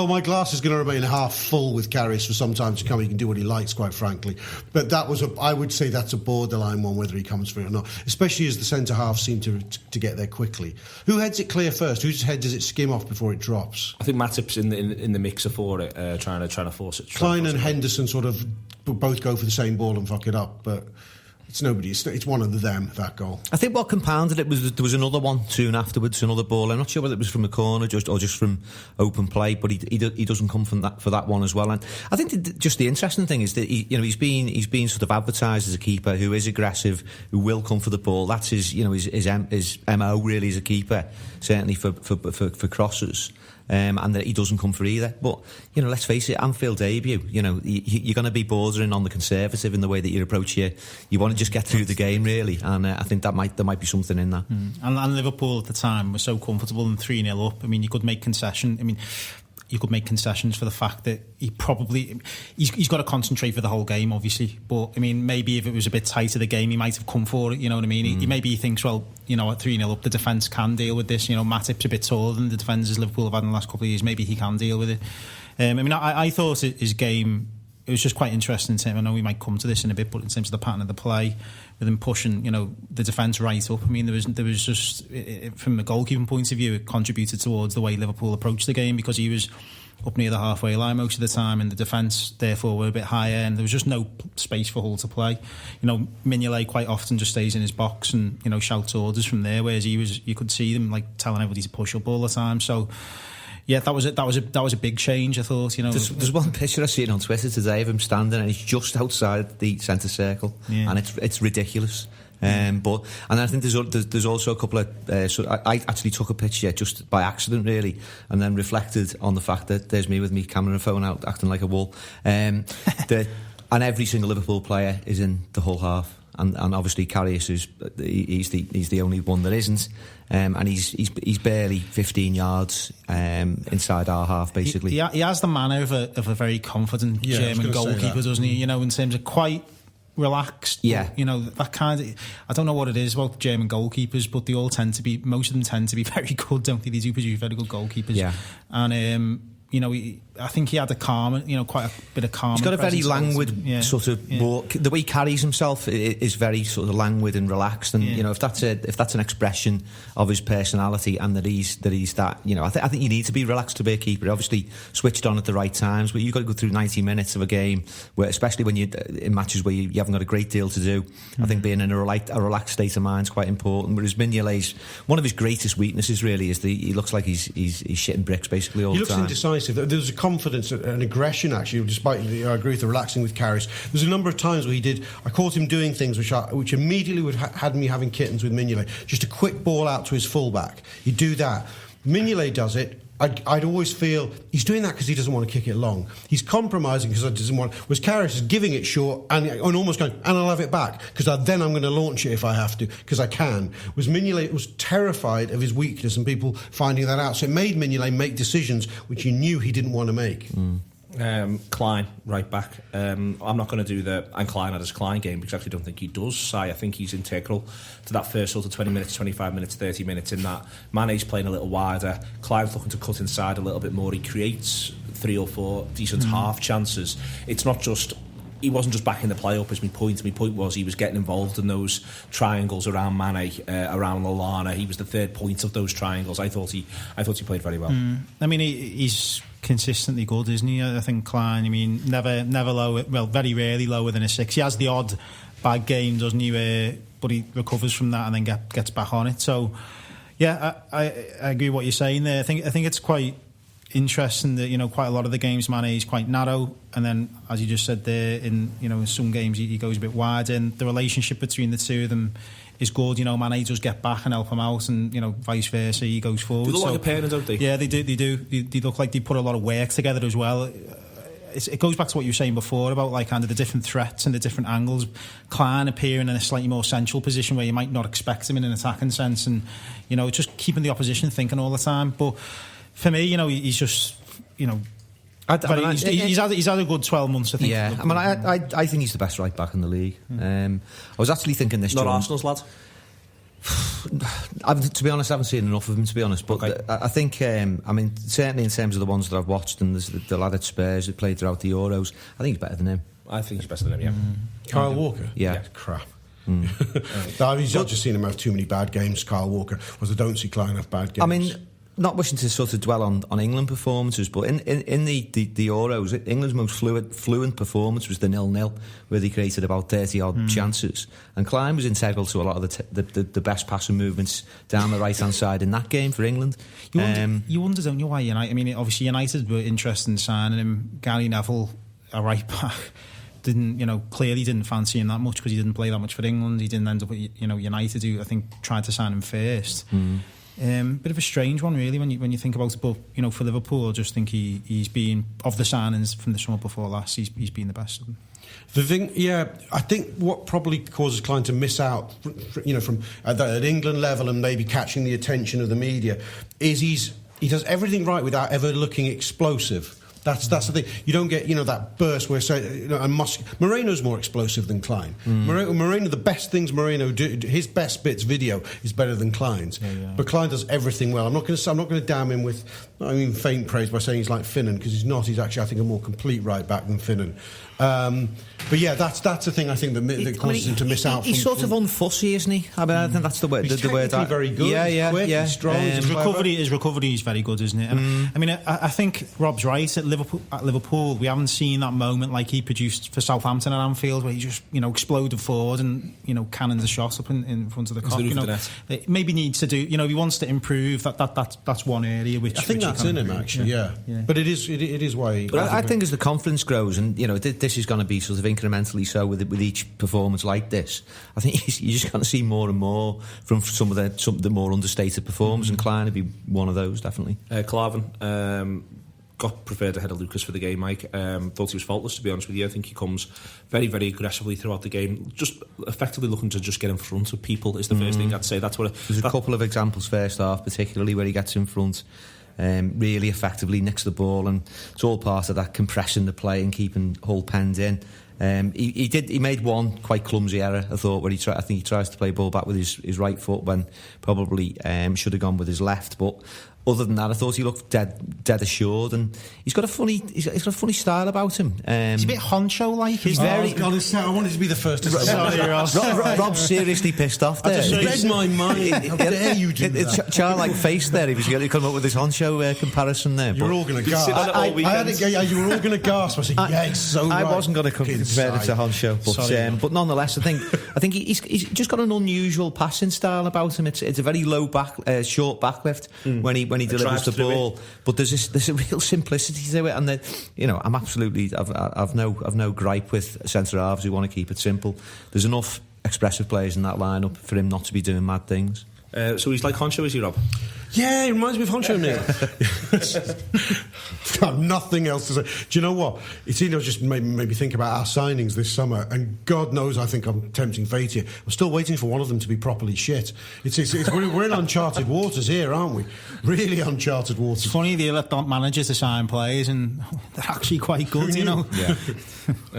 My glass is going to remain half full with Karius for some time to come. He can do what he likes, quite frankly. But I would say that's a borderline one, whether he comes for it or not, especially as the centre-half seem to get there quickly. Who heads it clear first? Whose head does it skim off before it drops? I think Matip's in the mixer for it, trying to force it. Klein and Henderson sort of both go for the same ball and fuck it up, but... It's nobody. It's one of them, that goal. I think what compounded it was there was another one soon afterwards, another ball. I'm not sure whether it was from a corner or just from open play, but he doesn't come from that for that one as well. And I think just the interesting thing is that he's been sort of advertised as a keeper who is aggressive, who will come for the ball. That's his MO really as a keeper, certainly for crosses. And that he doesn't come for either. But, let's face it, Anfield debut, you're going to be bordering on the conservative in the way that you approach you want to just get through the game, really. And I think there might be something in that. And Liverpool at the time were so comfortable and 3-0 up. I mean, you could make concessions for the fact that he's got to concentrate for the whole game, obviously. But I mean, maybe if it was a bit tighter the game, he might have come for it. You know what I mean? He thinks, well, at 3-0 up, the defence can deal with this. Matip's a bit taller than the defenders Liverpool have had in the last couple of years. Maybe he can deal with it. I thought his game. It was just quite interesting. I know we might come to this in a bit, but in terms of the pattern of the play, with him pushing, the defence right up. I mean, there was just, from a goalkeeping point of view, it contributed towards the way Liverpool approached the game, because he was up near the halfway line most of the time, and the defence therefore were a bit higher, and there was just no space for Hull to play. Mignolet quite often just stays in his box and shouts orders from there, whereas you could see them like telling everybody to push up all the time. So. Yeah, that was a big change, I thought. There's one picture I've seen on Twitter today of him standing, and he's just outside the centre circle, and it's ridiculous. And I think there's also a couple of. I actually took a picture just by accident, really, and then reflected on the fact that there's me with me camera and phone out, acting like a wall. And every single Liverpool player is in the Hull half. And obviously Karius he's the only one that isn't, and he's barely 15 yards inside our half, basically. He has the manner of a very confident German goalkeeper, doesn't he? In terms of quite relaxed. Yeah. That kind of. I don't know what it is about German goalkeepers, but most of them tend to be very good, don't they? They do produce very good goalkeepers. Yeah. And I think he had a calm, quite a bit of calm. He's got a very languid sort of walk. The way he carries himself is very sort of languid and relaxed. And if that's an expression of his personality, and that he's that, I think you need to be relaxed to be a keeper. Obviously switched on at the right times, but you've got to go through 90 minutes of a game where, especially when you're in matches where you haven't got a great deal to do. I think being in a relaxed state of mind is quite important. Whereas Mignolet's one of his greatest weaknesses really is he looks like he's shitting bricks basically all the time. He looks indecisive. There's a confidence and aggression, actually, despite, I agree with the relaxing with Karius. There's a number of times where I caught him doing things which immediately had me having kittens with Mignolet. Just a quick ball out to his fullback. He'd do that. Mignolet does it. I'd always feel he's doing that because he doesn't want to kick it long. He's compromising because he doesn't want. Whereas Karius is giving it short and almost going, and I'll have it back because then I'm going to launch it if I have to, because I can. Whereas Mignolet was terrified of his weakness and people finding that out. So it made Mignolet make decisions which he knew he didn't want to make. Klein, right back. I'm not going to do and Klein had his Klein game, because I actually don't think he does. I think he's integral to that first sort of 20 minutes, 25 minutes, 30 minutes in that. Mane's playing a little wider. Klein's looking to cut inside a little bit more. He creates 3 or 4 decent half chances. It's not just... He wasn't just backing the play up, as my point. My point was he was getting involved in those triangles around Mane, around Lallana. He was the third point of those triangles. I thought he played very well. I mean, he's consistently good, isn't he? I think Klein, I mean, never lower, well, very rarely lower than a 6. He has the odd bad game, doesn't he? But he recovers from that and then gets back on it. So, yeah, I agree with what you're saying there. I think it's quite interesting that, you know, quite a lot of the games Mane is quite narrow, and then, as you just said there, in some games he goes a bit wide, and the relationship between the two of them is good. You know, Mane does get back and help him out, and, you know, vice versa, he goes forward. They look like a pair, don't they? Yeah, they do. They look like they put a lot of work together as well. It goes back to what you were saying before about, like, kind of the different threats and the different angles. Klein appearing in a slightly more central position where you might not expect him in an attacking sense, and, you know, just keeping the opposition thinking all the time. But for me, you know, he's just, you know, he's had a good 12 months, I think. Yeah, I mean, I think he's the best right back in the league. I was actually thinking this. Not Arsenal's lad. To be honest, I haven't seen enough of him, to be honest. But okay. I think, I mean, certainly in terms of the ones that I've watched, and there's the lad at Spurs who played throughout the Euros, I think he's better than him. I think he's better than him, yeah. Kyle Walker? Yeah. Crap. I've just seen him have too many bad games, Kyle Walker, whereas I don't see Klein have bad games. I mean, not wishing to sort of dwell on England performances, but in the Euros, England's most fluent performance was the 0-0, where they created about 30-odd chances. And Klein was integral to a lot of the best passing movements down the right-hand side in that game for England. You wonder, don't you, why United... I mean, obviously United were interested in signing him. Gary Neville, a right-back, clearly didn't fancy him that much because he didn't play that much for England. He didn't end up at, United, who I think tried to sign him first. Bit of a strange one, really, when you think about it. But, for Liverpool, I just think he's been, of the signings from the summer before last, he's been the best of them. The thing, I think what probably causes Klein to miss out, from at England level and maybe catching the attention of the media, is he does everything right without ever looking explosive. That's the thing. You don't get that burst where Moreno's more explosive than Klein. Moreno, the best things Moreno do, his best bits video is better than Klein's. Yeah. But Klein does everything well. I'm not going to damn him with faint praise by saying he's like Finnan, because he's not. He's actually, I think, a more complete right back than Finnan. But yeah, that's the thing I think that causes him to miss out. He's sort of unfussy, isn't he? I mean, I think that's the word. He's very good. Yeah, quick, he's strong. His recovery is very good, isn't it? And, I mean, I think Rob's right. At Liverpool, we haven't seen that moment like he produced for Southampton at Anfield, where he just exploded forward and cannons a shot up in front of the Kop. Maybe needs to do. If he wants to improve, that's one area which I think that's in him actually. Yeah. But it is why. But I think as the confidence grows, and this is going to be sort of incrementally so with each performance like this, I think you're just going to see more and more from some of the more understated performers, and Klein would be one of those, definitely. Klavan got preferred ahead of Lucas for the game, Mike. Thought he was faultless, to be honest with you. I think he comes very, very aggressively throughout the game, just effectively looking to just get in front of people is the first thing I'd say. That's what there's a couple of examples first half, particularly where he gets in front really effectively, nicks the ball, and it's all part of that compressing the play and keeping Hull penned in. He made one quite clumsy error, I thought, where I think he tries to play ball back with his right foot when probably should have gone with his left. But other than that, I thought he looked dead assured, and he's got a funny style about him. He's a bit honcho-like. He's very. I wanted to be the first to say. Rob's seriously pissed off there. I just read my mind. How dare you do that? Childlike face there. He was going to come up with his honcho comparison there. You're all going to gasp. You were all going to gasp. I said, yeah, it's so right. I wasn't going to compare it to honcho, but nonetheless, I think he's just got an unusual passing style about him. It's a very low short backlift when he delivers the ball, but there's a real simplicity to it, and I'm absolutely I've no gripe with centre halves who want to keep it simple. There's enough expressive players in that lineup for him not to be doing mad things. So he's like Honcho, is he, Rob? Yeah, he reminds me of Honcho, Neil. I've got nothing else to say. Do you know what? It's just made me think about our signings this summer, and God knows I think I'm tempting fate here. I'm still waiting for one of them to be properly shit. We're in uncharted waters here, aren't we? Really uncharted waters. It's funny they let managers to sign players, and they're actually quite good, Yeah.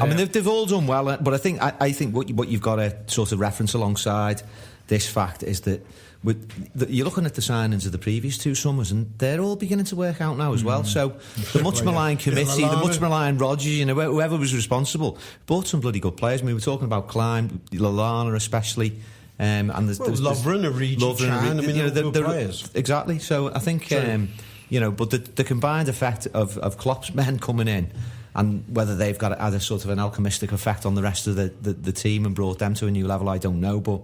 I mean, they've all done well, but I think what you've got to sort of reference alongside this fact is that you're looking at the signings of the previous 2 summers, and they're all beginning to work out now as well. So the much maligned committee, the much maligned Rodgers, whoever was responsible, bought some bloody good players. I mean, we were talking about Klein, Lallana especially, and there's Lovren, Origi, Chan. I mean, they're good players. Exactly. So I think you know, but the combined effect of Klopp's men coming in, and whether they've got had a sort of an alchemistic effect on the rest of the team and brought them to a new level, I don't know, but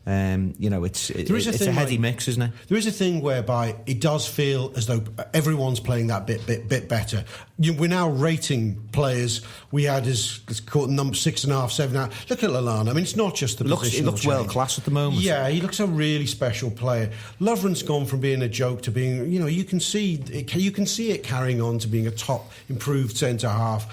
you know, it's a heady mix, isn't it? There is a thing whereby it does feel as though everyone's playing that bit better. We're now rating players. We had as caught number 6.5, 7.5. Look at Lallana. I mean, it's not just the position. He looks world class at the moment. Yeah, he looks a really special player. Lovren's gone from being a joke to being, you know, you can see it carrying on to being a top improved centre half.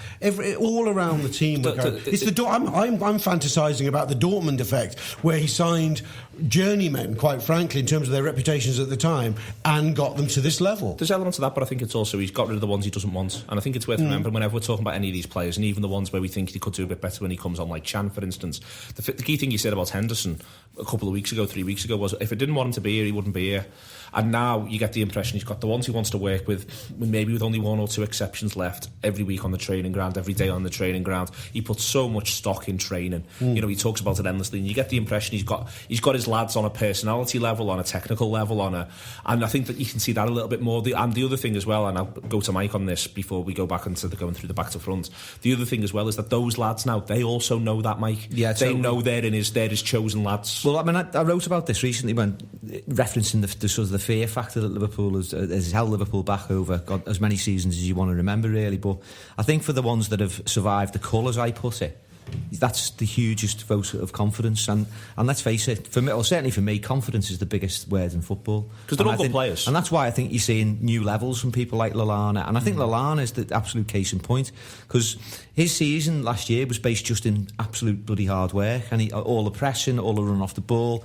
All around the team. I'm fantasising about the Dortmund effect, where he signed journeymen, quite frankly, in terms of their reputations at the time, and got them to this level. There's elements of that, but I think it's also he's got rid of the ones he doesn't want, and I think it's worth remembering whenever we're talking about any of these players, and even the ones where we think he could do a bit better when he comes on, like Chan, for instance. The key thing you said about Henderson a couple of weeks ago, 3 weeks ago, was if it didn't want him to be here, he wouldn't be here. And now you get the impression he's got the ones he wants to work with, maybe with only 1 or 2 exceptions left, every week on the training ground, every day on the training ground. He puts so much stock in training. You know, he talks about it endlessly, and you get the impression he's got his lads on a personality level, on a technical level, and I think that you can see that a little bit more. And the other thing as well, and I'll go to Mike on this before we go back into going through the back to front. The other thing as well is that those lads now, they also know that, Mike. Yeah, they know they're his chosen lads. Well, I mean, I wrote about this recently when referencing the sort of the fear factor that Liverpool has held Liverpool back over God, as many seasons as you want to remember, really. But I think for the ones that have survived the colours, I put it, that's the hugest vote of confidence. And let's face it, for me, or certainly for me, confidence is the biggest word in football. Because they're all good players. And that's why I think you're seeing new levels from people like Lallana. And I think Lallana is the absolute case in point, because his season last year was based just in absolute bloody hard work, and all the pressing, all the run off the ball,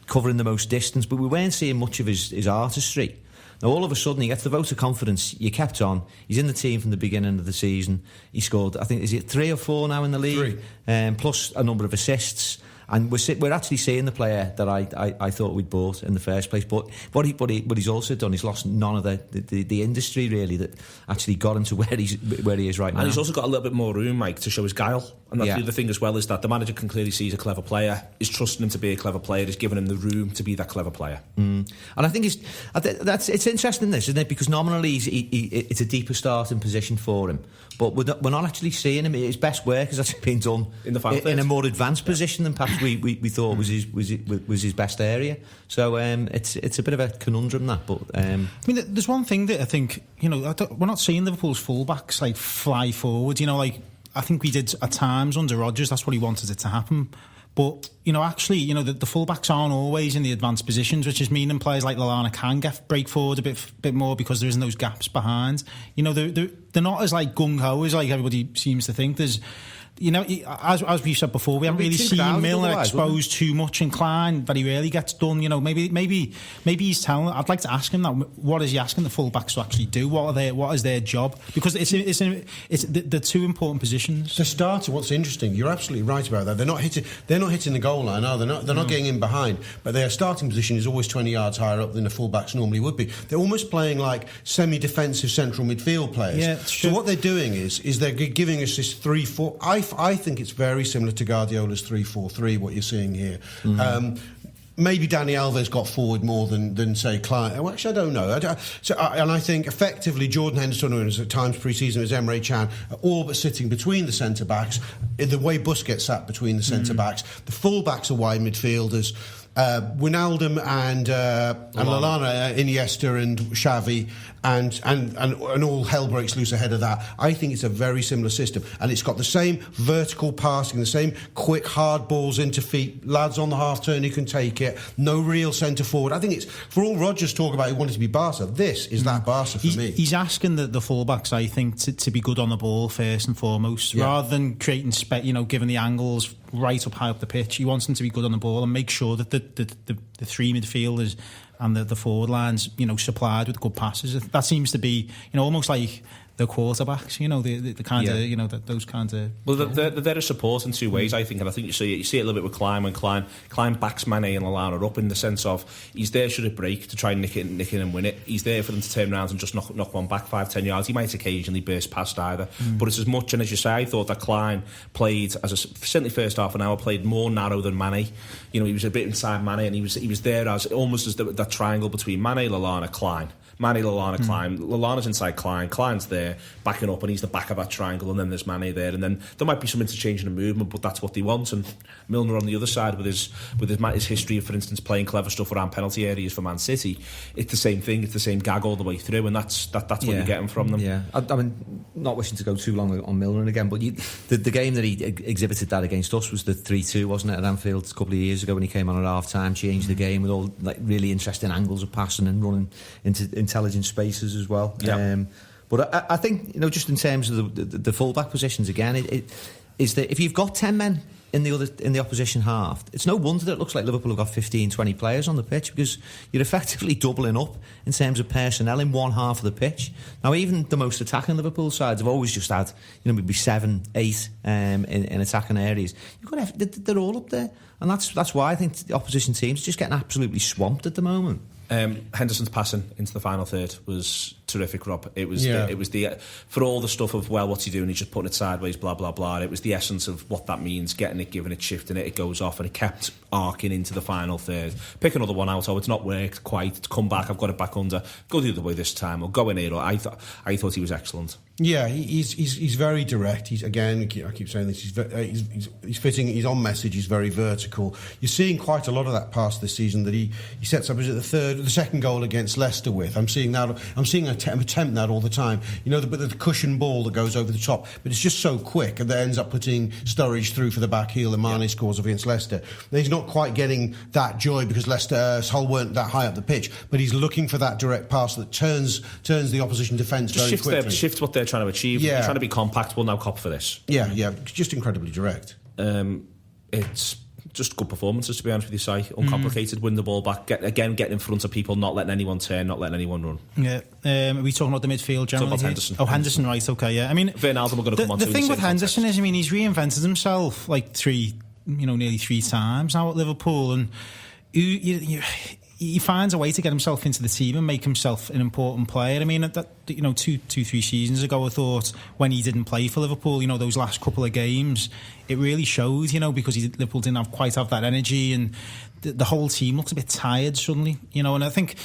covering the most distance, but we weren't seeing much of his artistry. Now all of a sudden he gets the vote of confidence. You kept on. He's in the team from the beginning of the season. He scored, I think, is it 3 or 4 now in the league? 3. Plus a number of assists. And we're actually seeing the player that I thought we'd bought in the first place. But what he's also done, he's lost none of the industry really that actually got him to where he is right now. And he's also got a little bit more room, Mike, to show his guile. And that's the other thing as well, is that the manager can clearly see he's a clever player, is trusting him to be a clever player, is giving him the room to be that clever player. And I think it's interesting, this, isn't it? Because nominally it's a deeper starting position for him, but we're not actually seeing him. His best work has actually been done in a more advanced position than perhaps we thought was his best area. So it's a bit of a conundrum, that. But I mean, there's one thing that I think, you know, we're not seeing Liverpool's fullbacks like fly forward. You know, like I think we did at times under Rodgers. That's what he wanted it to happen. But, you know, actually, you know, the fullbacks aren't always in the advanced positions, which is meaning players like Lallana can break forward a bit more because there isn't those gaps behind. You know, they're not as like gung-ho as like everybody seems to think. There's, you know, as we said before, we haven't really seen Milner exposed too much, and Klein very rarely gets done. You know, maybe he's telling. I'd like to ask him that. What is he asking the fullbacks to actually do? What is their job? Because it's the 2 important positions. To start, what's interesting, you're absolutely right about that. They're not hitting the goal line, are they? They're not getting in behind, but their starting position is always 20 yards higher up than the fullbacks normally would be. They're almost playing like semi-defensive central midfield players. Yeah, so what they're doing is they're giving us this 3-4. I think it's very similar to Guardiola's 3-4-3, what you're seeing here. Maybe Dani Alves got forward more than say Klein. Well, actually, I don't know. And I think effectively Jordan Henderson, who was at times pre-season as Emre Can, are all but sitting between the centre-backs, the way Busquets sat between the centre-backs. The full-backs are wide midfielders. Wijnaldum and Lallana, Iniesta and Xavi, and all hell breaks loose ahead of that. I think it's a very similar system, and it's got the same vertical passing, the same quick hard balls into feet, lads on the half turn who can take it, no real centre forward. I think it's, for all Rodgers talk about he wanted to be Barca, this is that Barca for me. He's asking the fullbacks, I think, to be good on the ball first and foremost, rather than creating giving the angles right up high up the pitch. He wants them to be good on the ball and make sure that the 3 midfielders and the forward lines, you know, supplied with good passes. That seems to be, you know, almost like the quarterbacks, you know, the kind of, you know, those kinds of... Well, they're a support in 2 ways, I think, and I think you see it a little bit with Klein, when Klein backs Mane and Lallana up in the sense of he's there should it break to try and nick it and win it. He's there for them to turn around and just knock one back 5-10 yards. He might occasionally burst past either, but it's as much, and as you say, I thought that Klein played, certainly first half an hour, played more narrow than Mane. You know, he was a bit inside Mane, and he was there as almost as that triangle between Mane, Lallana, Klein. Mane, Lallana, Klein. Lallana's inside Klein. Klein's there, backing up, and he's the back of that triangle, and then there's Mane there, and then there might be some interchange in the movement, but that's what they want. And Milner on the other side with his history of, for instance, playing clever stuff around penalty areas for Man City. It's the same thing. It's the same gag all the way through, and that's what you're getting from them. Yeah, I mean, not wishing to go too long on Milner again, but the game that he exhibited that against us was the 3-2, wasn't it, at Anfield a couple of years ago when he came on at half time, changed the game with all like really interesting angles of passing and running into intelligent spaces as well. Yeah. But I think, you know, just in terms of the full-back positions again, it is that if you've got 10 men in the opposition half, it's no wonder that it looks like Liverpool have got 15-20 players on the pitch, because you're effectively doubling up in terms of personnel in one half of the pitch. Now, even the most attacking Liverpool sides have always just had, you know, maybe 7, 8 in attacking areas. They're all up there, and that's why I think the opposition teams are just getting absolutely swamped at the moment. Henderson's passing into the final third was terrific, Rob. It was the for all the stuff of, well, what's he doing? He's just putting it sideways, blah blah blah. It was the essence of what that means: getting it, giving it, shifting it. It goes off, and it kept arcing into the final third. Pick another one out. Oh, it's not worked quite. It's come back. I've got it back under. Go the other way this time, or go in here. Or I thought he was excellent. Yeah, he's very direct. He's, again, I keep saying this. He's fitting. He's on message. He's very vertical. You're seeing quite a lot of that pass this season that he sets up. Is it the second goal against Leicester with? I'm seeing that. I'm seeing attempt that all the time. You know, the cushion ball that goes over the top, but it's just so quick, and that ends up putting Sturridge through for the back heel. And Mane scores against Leicester. Now, he's not quite getting that joy because Hull weren't that high up the pitch, but he's looking for that direct pass that turns the opposition defence very quickly. Shift what they're trying to achieve. Yeah. They're trying to be compact. We'll now cop for this. Yeah, just incredibly direct. It's just good performances, to be honest with you, Si. Uncomplicated, win the ball back, getting in front of people, not letting anyone turn, not letting anyone run. Yeah. Are we talking about the midfield generally? Talking about Henderson. Oh, Henderson, right, okay, yeah. I mean, Wijnaldum, we're going to come on to the thing with Henderson is, I mean, he's reinvented himself like nearly 3 times now at Liverpool, and he finds a way to get himself into the team and make himself an important player. I mean, that 2-3 seasons ago, I thought when he didn't play for Liverpool, those last couple of games, it really showed, because Liverpool didn't quite have that energy, and the whole team looked a bit tired suddenly, and I think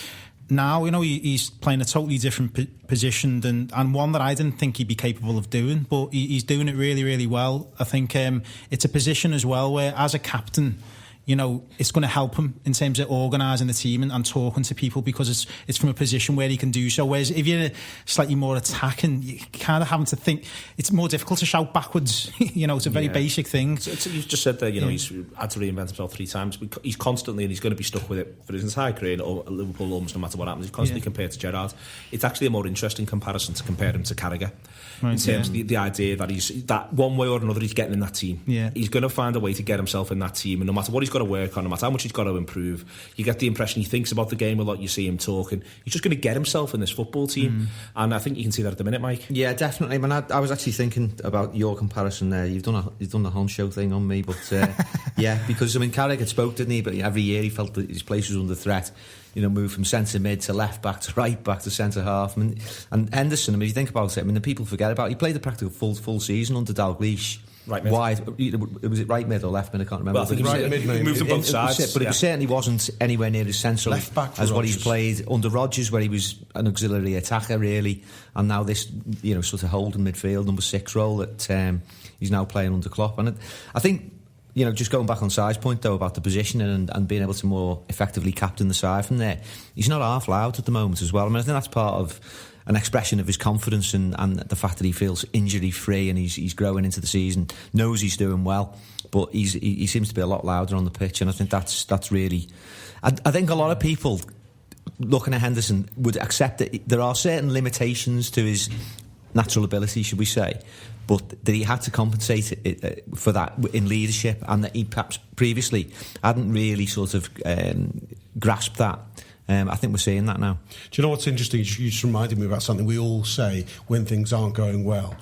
now, he's playing a totally different position and one that I didn't think he'd be capable of doing, but he's doing it really, really well. I think it's a position as well where, as a captain, it's going to help him in terms of organising the team and talking to people, because it's from a position where he can do so. Whereas if you're slightly more attacking, you kind of having to think. It's more difficult to shout backwards. It's a very basic thing. So you just said there, he's had to reinvent himself 3 times. He's constantly, and he's going to be stuck with it for his entire career at Liverpool, almost no matter what happens. He's constantly compared to Gerrard. It's actually a more interesting comparison to compare him to Carragher. Right, in terms of the idea that he's that one way or another he's getting in that team. Yeah. He's going to find a way to get himself in that team, and no matter what he's got to work on, no matter how much he's got to improve, you get the impression he thinks about the game a lot. You see him talking. He's just going to get himself in this football team, and I think you can see that at the minute, Mike. Yeah, definitely. I mean, I was actually thinking about your comparison there. You've done the Honcho thing on me, but yeah, because I mean, Carragher spoke, didn't he? But every year he felt that his place was under threat. Move from centre mid to left back to right back to centre half. And Henderson, I mean, if you think about it, I mean, the people forget about it. He played the practical full season under Dalglish. Right mid. Wide. Was it right mid or left mid? I can't remember. Well, I think he right mid. He moved on both sides. But it certainly wasn't anywhere near as central as what he's played under Rodgers, where he was an auxiliary attacker, really. And now this, sort of holding midfield, number 6 role that he's now playing under Klopp. And I think, just going back on Si's point, though, about the positioning and being able to more effectively captain the side from there, he's not half loud at the moment as well. I mean, I think that's part of an expression of his confidence and the fact that he feels injury-free and he's growing into the season, knows he's doing well, but he seems to be a lot louder on the pitch, and I think that's really... I think a lot of people looking at Henderson would accept that there are certain limitations to his natural ability, should we say, but that he had to compensate for that in leadership, and that he perhaps previously hadn't really sort of grasped that. I think we're seeing that now. Do you know what's interesting? You just reminded me about something we all say when things aren't going well,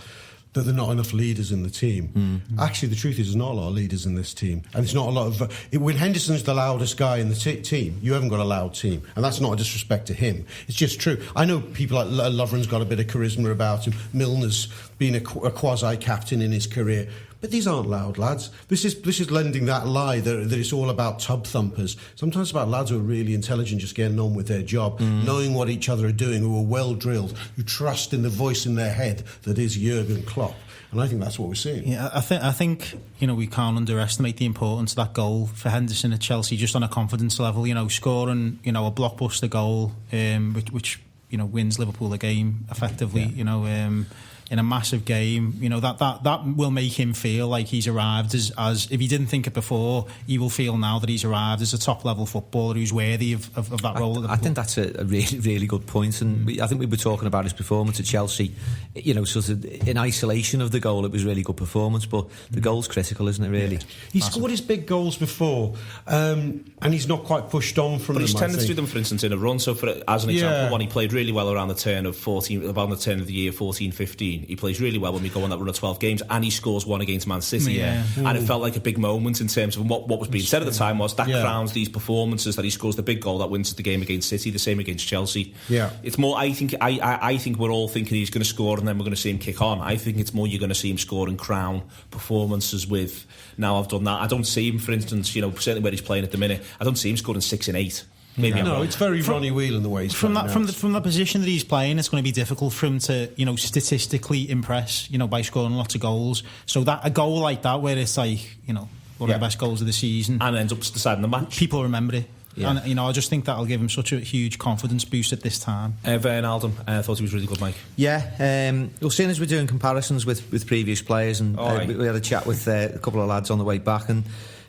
that there are not enough leaders in the team. Actually, the truth is there's not a lot of leaders in this team, and it's not a lot of... when Henderson's the loudest guy in the team, you haven't got a loud team, and that's not a disrespect to him. It's just true. I know people like Lovren's got a bit of charisma about him. Milner's been a quasi-captain in his career, But these aren't loud lads. This is lending that lie that it's all about tub thumpers. Sometimes it's about lads who are really intelligent, just getting on with their job, knowing what each other are doing, who are well drilled, who trust in the voice in their head that is Jurgen Klopp. And I think that's what we're seeing. Yeah, I think we can't underestimate the importance of that goal for Henderson at Chelsea, just on a confidence level. Scoring a blockbuster goal, which wins Liverpool the game effectively. In a massive game, that will make him feel like he's arrived as if he didn't think it before, he will feel now that he's arrived as a top level footballer who's worthy of that role. I think that's a really, really good point, and I think we were talking about his performance at Chelsea. Sort of in isolation of the goal, it was a really good performance, but the goal's critical, isn't it? Really, he scored his big goals before, and he's not quite pushed on from them. But he's tended to do them, for instance, in a run. So, as an example, when he played really well around the turn of the year 14-15. He plays really well when we go on that run of 12 games, and he scores one against Man City. And it felt like a big moment in terms of what was being said at the time was that crowns these performances, that he scores the big goal that wins the game against City, the same against Chelsea. It's more, I think we're all thinking he's going to score and then we're going to see him kick on. I think it's more you're going to see him score and crown performances with, now I've done that. I don't see him, for instance, certainly where he's playing at the minute, I don't see him scoring 6 and 8. It's very Ronnie Whelan the way he's from the position that he's playing. It's going to be difficult for him to statistically impress by scoring lots of goals. So that a goal like that, where it's like one of the best goals of the season, and ends up deciding the match, people remember it. And I just think that'll give him such a huge confidence boost at this time. Wijnaldum, I thought he was really good, Mike. Well, seeing as we're doing comparisons with previous players, and we had a chat with a couple of lads on the way back,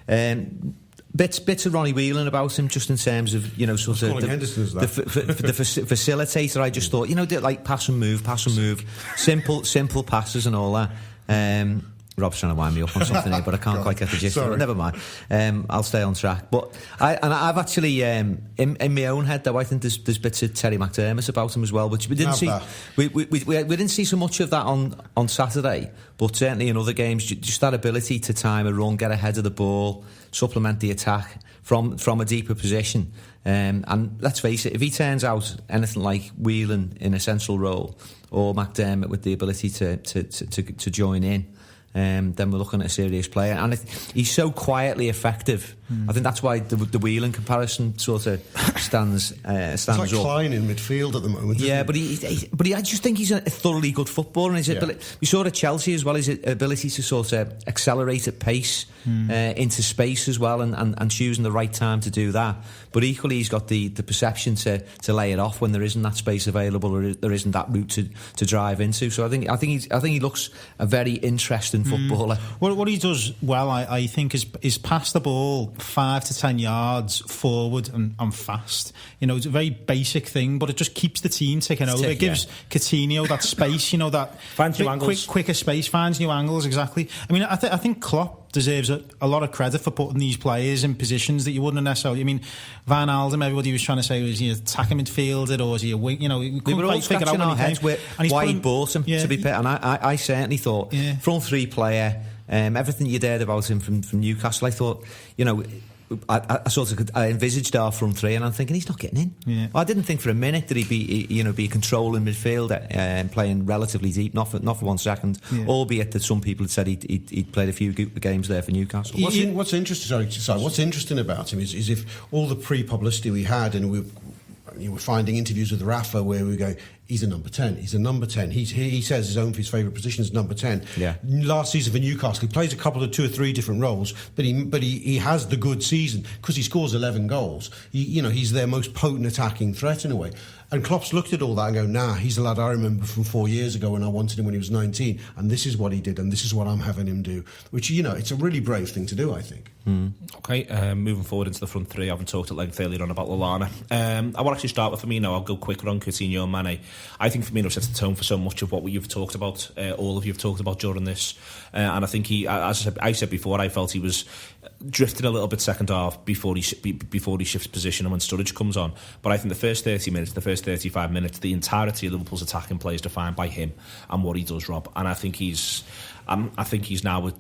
and bits of Ronnie Whelan about him, just in terms of the facilitator. I just thought, like pass and move, simple passes and all that. Rob's trying to wind me up on something here, but I can't quite get the gist of it. Never mind. I'll stay on track. But I've actually, in my own head, though, I think there's bits of Terry McDermott about him as well, which we didn't see. We didn't see so much of that on Saturday, but certainly in other games, just that ability to time a run, get ahead of the ball, supplement the attack from a deeper position. And let's face it, if he turns out anything like Whelan in a central role, or McDermott with the ability to join in, then we're looking at a serious player. And he's so quietly effective. I think that's why the Whelan comparison sort of stands it's like up. Klein in midfield at the moment. Yeah, but I just think he's a thoroughly good footballer, and we saw at Chelsea as well, his ability to sort of accelerate at pace into space as well, and choosing the right time to do that. But equally, he's got the perception to lay it off when there isn't that space available, or there isn't that route to drive into. So I think he looks a very interesting footballer. What he does well, I think, is pass the ball 5 to 10 yards forward and fast. It's a very basic thing, but it just keeps the team ticking over. It gives Coutinho that space, that finds new angles, quicker space, finds new angles. Exactly. I mean, I think Klopp deserves a lot of credit for putting these players in positions that you wouldn't necessarily. I mean, Wijnaldum, everybody was trying to say, was he an attacking midfielder or was he a wing? We were all scratching our heads why he bought him, to be fair. And I certainly thought front three player. Everything you'd heard about him from Newcastle, I thought, I envisaged our front three, and I'm thinking he's not getting in. Yeah. I didn't think for a minute that he'd be a controlling midfielder and playing relatively deep, not for 1 second. Yeah. Albeit that some people had said he'd played a few games there for Newcastle. What's interesting about him is if all the pre-publicity we had, and we were finding interviews with Rafa where we go, he's a number 10. He's a number 10. He says his favourite position is number 10. Yeah. Last season for Newcastle, he plays a couple of 2 or 3 different roles, but he has the good season because he scores 11 goals. He's their most potent attacking threat in a way. And Klopp's looked at all that and go, nah, he's the lad I remember from 4 years ago when I wanted him when he was 19, and this is what he did, and this is what I'm having him do. Which, it's a really brave thing to do, I think. Okay, moving forward into the front three, I haven't talked at length earlier on about Lallana. I will actually start with Firmino. I'll go quicker on Coutinho and Mane. I think Firmino sets the tone for so much of what you've talked about, all of you have talked about during this. And I think as I said before, I felt he was drifting a little bit second half before he shifts position and when Sturridge comes on. But I think the first 30 minutes, the first 35 minutes, the entirety of Liverpool's attacking play is defined by him and what he does, Rob. And I think he's now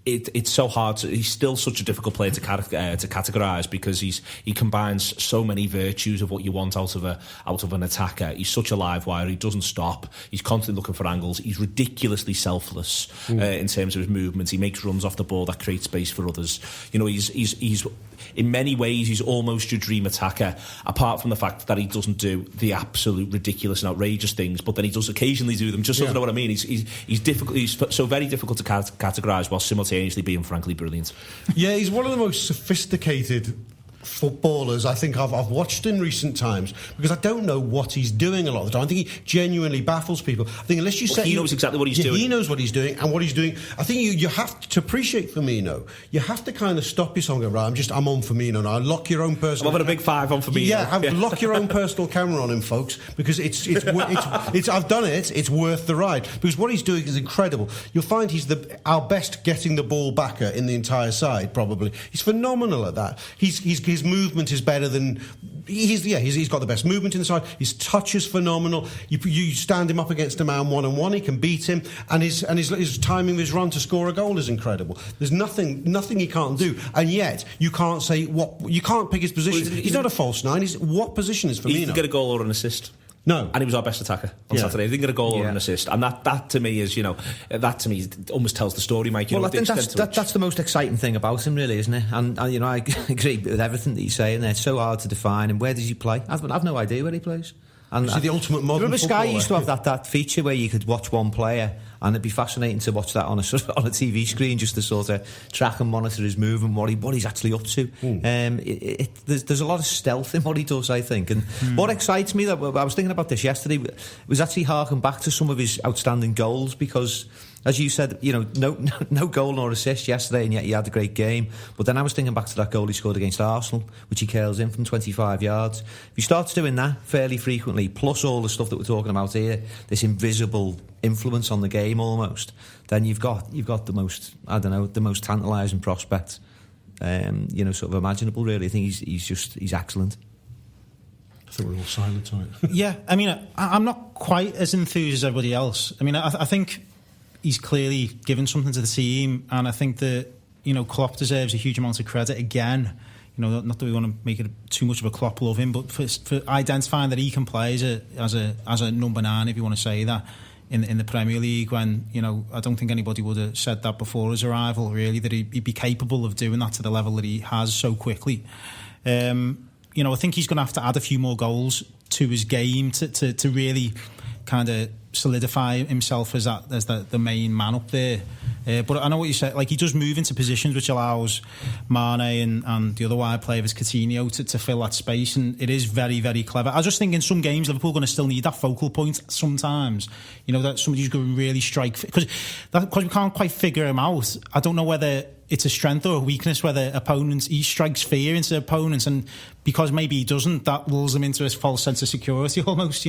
It's so hard. He's still such a difficult player to categorise because he combines so many virtues of what you want out of an attacker. He's such a live wire. He doesn't stop. He's constantly looking for angles. He's ridiculously selfless in terms of his movements. He makes runs off the ball that create space for others. You know, he's in many ways he's almost your dream attacker. Apart from the fact that he doesn't do the absolute ridiculous and outrageous things, but then he does occasionally do them. Just so you know what I mean. He's difficult. He's so very difficult to categorise while simultaneously being frankly brilliant. Yeah, he's one of the most sophisticated footballers I think I've watched in recent times, because I don't know what he's doing a lot of the time. I think he genuinely baffles people. I think unless you say he knows exactly what he's doing. He knows what he's doing, and what he's doing. I think you have to appreciate Firmino. You have to kind of stop yourself and go, right, I'm on Firmino now. Lock your own personal. I'm having a big 5 on Firmino. Yeah, lock your own personal camera on him, folks, because it's I've done it. It's worth the ride, because what he's doing is incredible. You'll find he's our best getting the ball backer in the entire side. Probably he's phenomenal at that. His movement is better than he's got the best movement in the side. His touch is phenomenal. You stand him up against a man 1-on-1, he can beat him, and his timing of his run to score a goal is incredible. There's nothing he can't do, and yet you can't say what you can't pick his position. He's not a false nine. What position is Firmino? He didn't get a goal or an assist. No, and he was our best attacker on Saturday. He didn't get a goal or an assist, and that to me is, that to me almost tells the story, Mike. I think that's the most exciting thing about him, really, isn't it? And I agree with everything that he's saying there. It's so hard to define. And where does he play? I've no idea where he plays. And the ultimate modern remember footballer? Sky used to have that feature where you could watch one player, and it'd be fascinating to watch that on a TV screen, just to sort of track and monitor his movement, what he's actually up to. There's a lot of stealth in what he does, I think. And what excites me, that I was thinking about this yesterday, was actually harking back to some of his outstanding goals, because, as you said, no goal nor assist yesterday, and yet he had a great game. But then I was thinking back to that goal he scored against Arsenal, which he curls in from 25 yards. If he starts doing that fairly frequently, plus all the stuff that we're talking about here, this invisible influence on the game almost, then you've got the most tantalising prospect, sort of imaginable, really. I think he's excellent. I think we're all silent on it. Yeah, I mean, I'm not quite as enthused as everybody else. I mean, I think he's clearly given something to the team, and I think that Klopp deserves a huge amount of credit again. Not that we want to make it too much of a Klopp love him, but for identifying that he can play as a number 9, if you want to say that, in the Premier League, when I don't think anybody would have said that before his arrival, really, that he'd be capable of doing that to the level that he has so quickly. I think he's going to have to add a few more goals to his game to really kind of solidify himself as the main man up there. But I know what you said. Like, he does move into positions which allows Mane and the other wide player, Coutinho, to fill that space, and it is very, very clever. I just think in some games Liverpool are going to still need that focal point sometimes. That somebody's going to really strike, because we can't quite figure him out. I don't know whether it's a strength or a weakness, whether he strikes fear into opponents, and because maybe he doesn't, that lulls them into a false sense of security almost,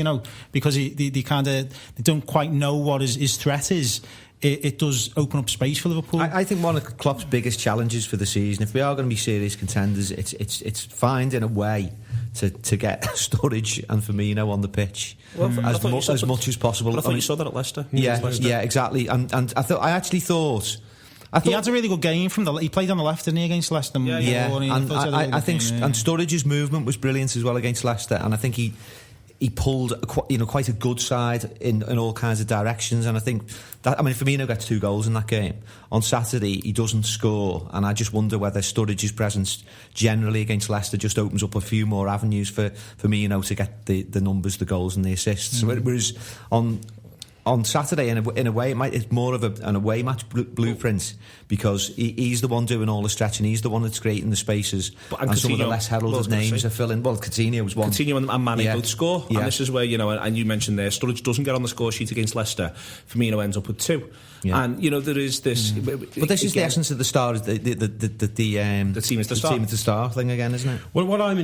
because they don't quite know what his threat is. It does open up space for Liverpool. I think one of Klopp's biggest challenges for the season, if we are going to be serious contenders, it's finding a way to get Sturridge and Firmino on the pitch as much as possible. But I thought you saw that at Leicester. Yeah, exactly. And I actually thought he had a really good game he played on the left, didn't he, against Leicester? I think Sturridge's movement was brilliant as well against Leicester, and I think he pulled quite a good side in all kinds of directions, and I think that, Firmino gets 2 goals in that game. On Saturday he doesn't score, and I just wonder whether Sturridge's presence generally against Leicester just opens up a few more avenues for Firmino to get the numbers, the goals and the assists. Whereas on Saturday, in a way, it's more of an away match blueprint, because he's the one doing all the stretching, he's the one that's creating the spaces, and some of the less heralded names are filling. Well, Coutinho was one. Coutinho and Mane both score, and this is where, and you mentioned there, Sturridge doesn't get on the score sheet against Leicester. Firmino ends up with 2. Yeah. And there is this, but this is the essence of the star. The team is the star. The team is the star thing again, isn't it? Well, what I'm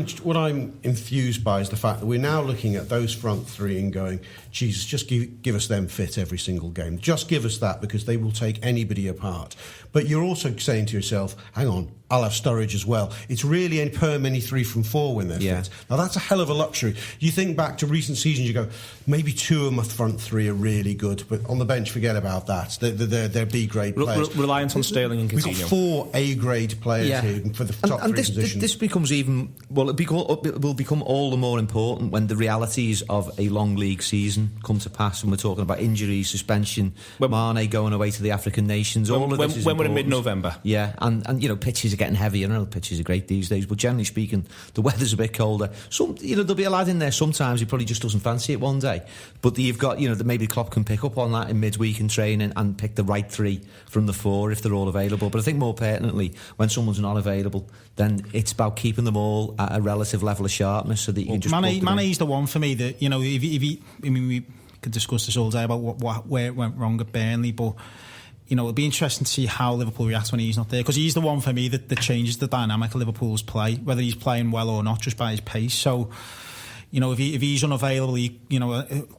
enthused by is the fact that we're now looking at those front 3 and going, Jesus, just give us them fit every single game. Just give us that, because they will take anybody apart. But you're also saying to yourself, hang on, I'll have Sturridge as well. It's really a perm any 3 from 4 when they're fit. Now, that's a hell of a luxury. You think back to recent seasons, you go, maybe 2 of my front 3 are really good, but on the bench, forget about that. They're B-grade players. Reliant on Sterling and Coutinho. We've got 4 A-grade players here for the top 3 positions. This becomes even... Well, it will become all the more important when the realities of a long league season come to pass, and we're talking about injuries, suspension, Mane going away to the African nations, all of this is when we're in mid-November. Yeah, and pitches are getting heavier. I know pitches are great these days, but generally speaking, the weather's a bit colder. There'll be a lad in there sometimes who probably just doesn't fancy it one day, but you've got, that maybe Klopp can pick up on that in midweek in training and pick the right 3 from the 4 if they're all available. But I think more pertinently, when someone's not available, then it's about keeping them all at a relative level of sharpness so that you can just... Mane's the one for me that, we could discuss this all day about where it went wrong at Burnley, but it'll be interesting to see how Liverpool reacts when he's not there, because he's the one for me that changes the dynamic of Liverpool's play, whether he's playing well or not, just by his pace. So, if he's unavailable,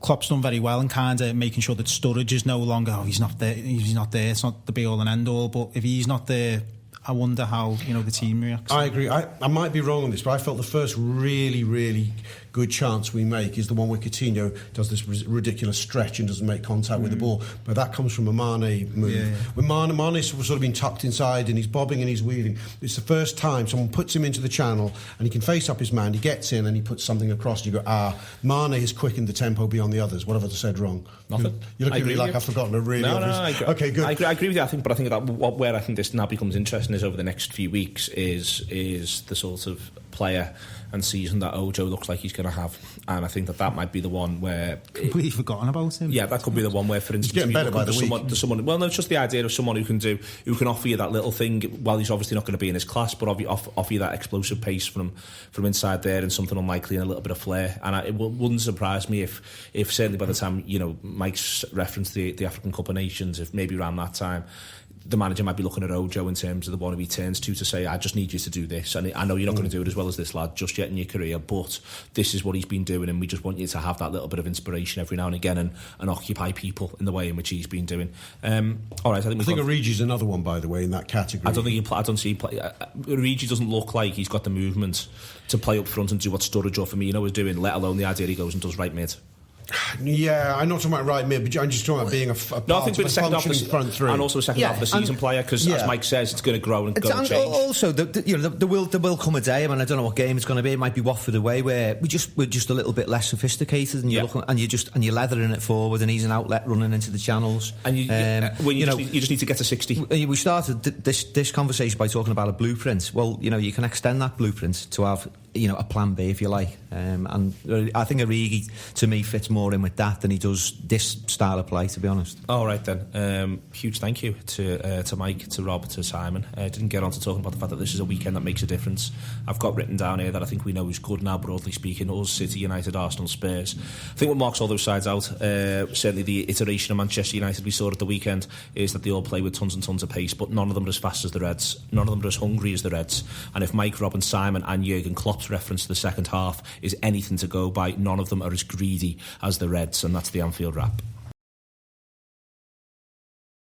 Klopp's done very well in kind of making sure that Sturridge is no longer, he's not there, it's not the be-all and end-all, but if he's not there, I wonder how the team reacts. I agree. I might be wrong on this, but I felt the first really, really good chance we make is the one where Coutinho does this ridiculous stretch and doesn't make contact with the ball. But that comes from a Mane move. Yeah. When Mane's sort of been tucked inside and he's bobbing and he's weaving, it's the first time someone puts him into the channel and he can face up his man, he gets in and he puts something across and you go, Mane has quickened the tempo beyond the others. What have I said wrong? Nothing. You're looking at me like I've forgotten a really obvious... I agree. Okay, good. I agree with you. I think that where I think this now becomes interesting is over the next few weeks is the sort of player and season that Ojo looks like he's going to have, and I think that might be the one where completely forgotten about him. Yeah, that could be the one where, for instance, he's getting better by the week. Someone, well, no, it's just the idea of someone who can offer you that little thing while he's obviously not going to be in his class, but offer you that explosive pace from inside there and something unlikely and a little bit of flair. And it wouldn't surprise me if certainly by the time Mike's referenced the African Cup of Nations, if maybe around that time, the manager might be looking at Ojo in terms of the one who he turns to say, I just need you to do this, and I know you're not going to do it as well as this lad just yet in your career, but this is what he's been doing and we just want you to have that little bit of inspiration every now and again and occupy people in the way in which he's been doing. All right, I think Origi's another one, by the way, in that category. I don't see Origi doesn't look like he's got the movement to play up front and do what Sturridge or Firmino is doing, let alone the idea he goes and does right mid. Yeah, I'm not talking about right mid, but I'm just talking about being a part of a functioning front 3. And also a second half of the season player, because as Mike says, it's going to grow and go and change. Also, there will come a day, I mean, I don't know what game it's going to be, it might be Watford away, where we're just a little bit less sophisticated, and you're you're leathering it forward, and he's an outlet running into the channels. And you just need to get to 60. We started this conversation by talking about a blueprint. Well, you can extend that blueprint to have a plan B, if you like, and I think Origi to me fits more in with that than he does this style of play, to be honest. All right then, huge thank you to Mike, to Rob, to Simon. Didn't get on to talking about the fact that this is a weekend that makes a difference. I've got written down here that I think we know who's good now, broadly speaking. Us, City, United, Arsenal, Spurs. I think what marks all those sides out, certainly the iteration of Manchester United we saw at the weekend, is that they all play with tons and tons of pace, but none of them are as fast as the Reds, none of them are as hungry as the Reds. And if Mike, Rob and Simon and Jurgen Klopp's reference to the second half is anything to go by, none of them are as greedy as the Reds. And that's the Anfield Wrap.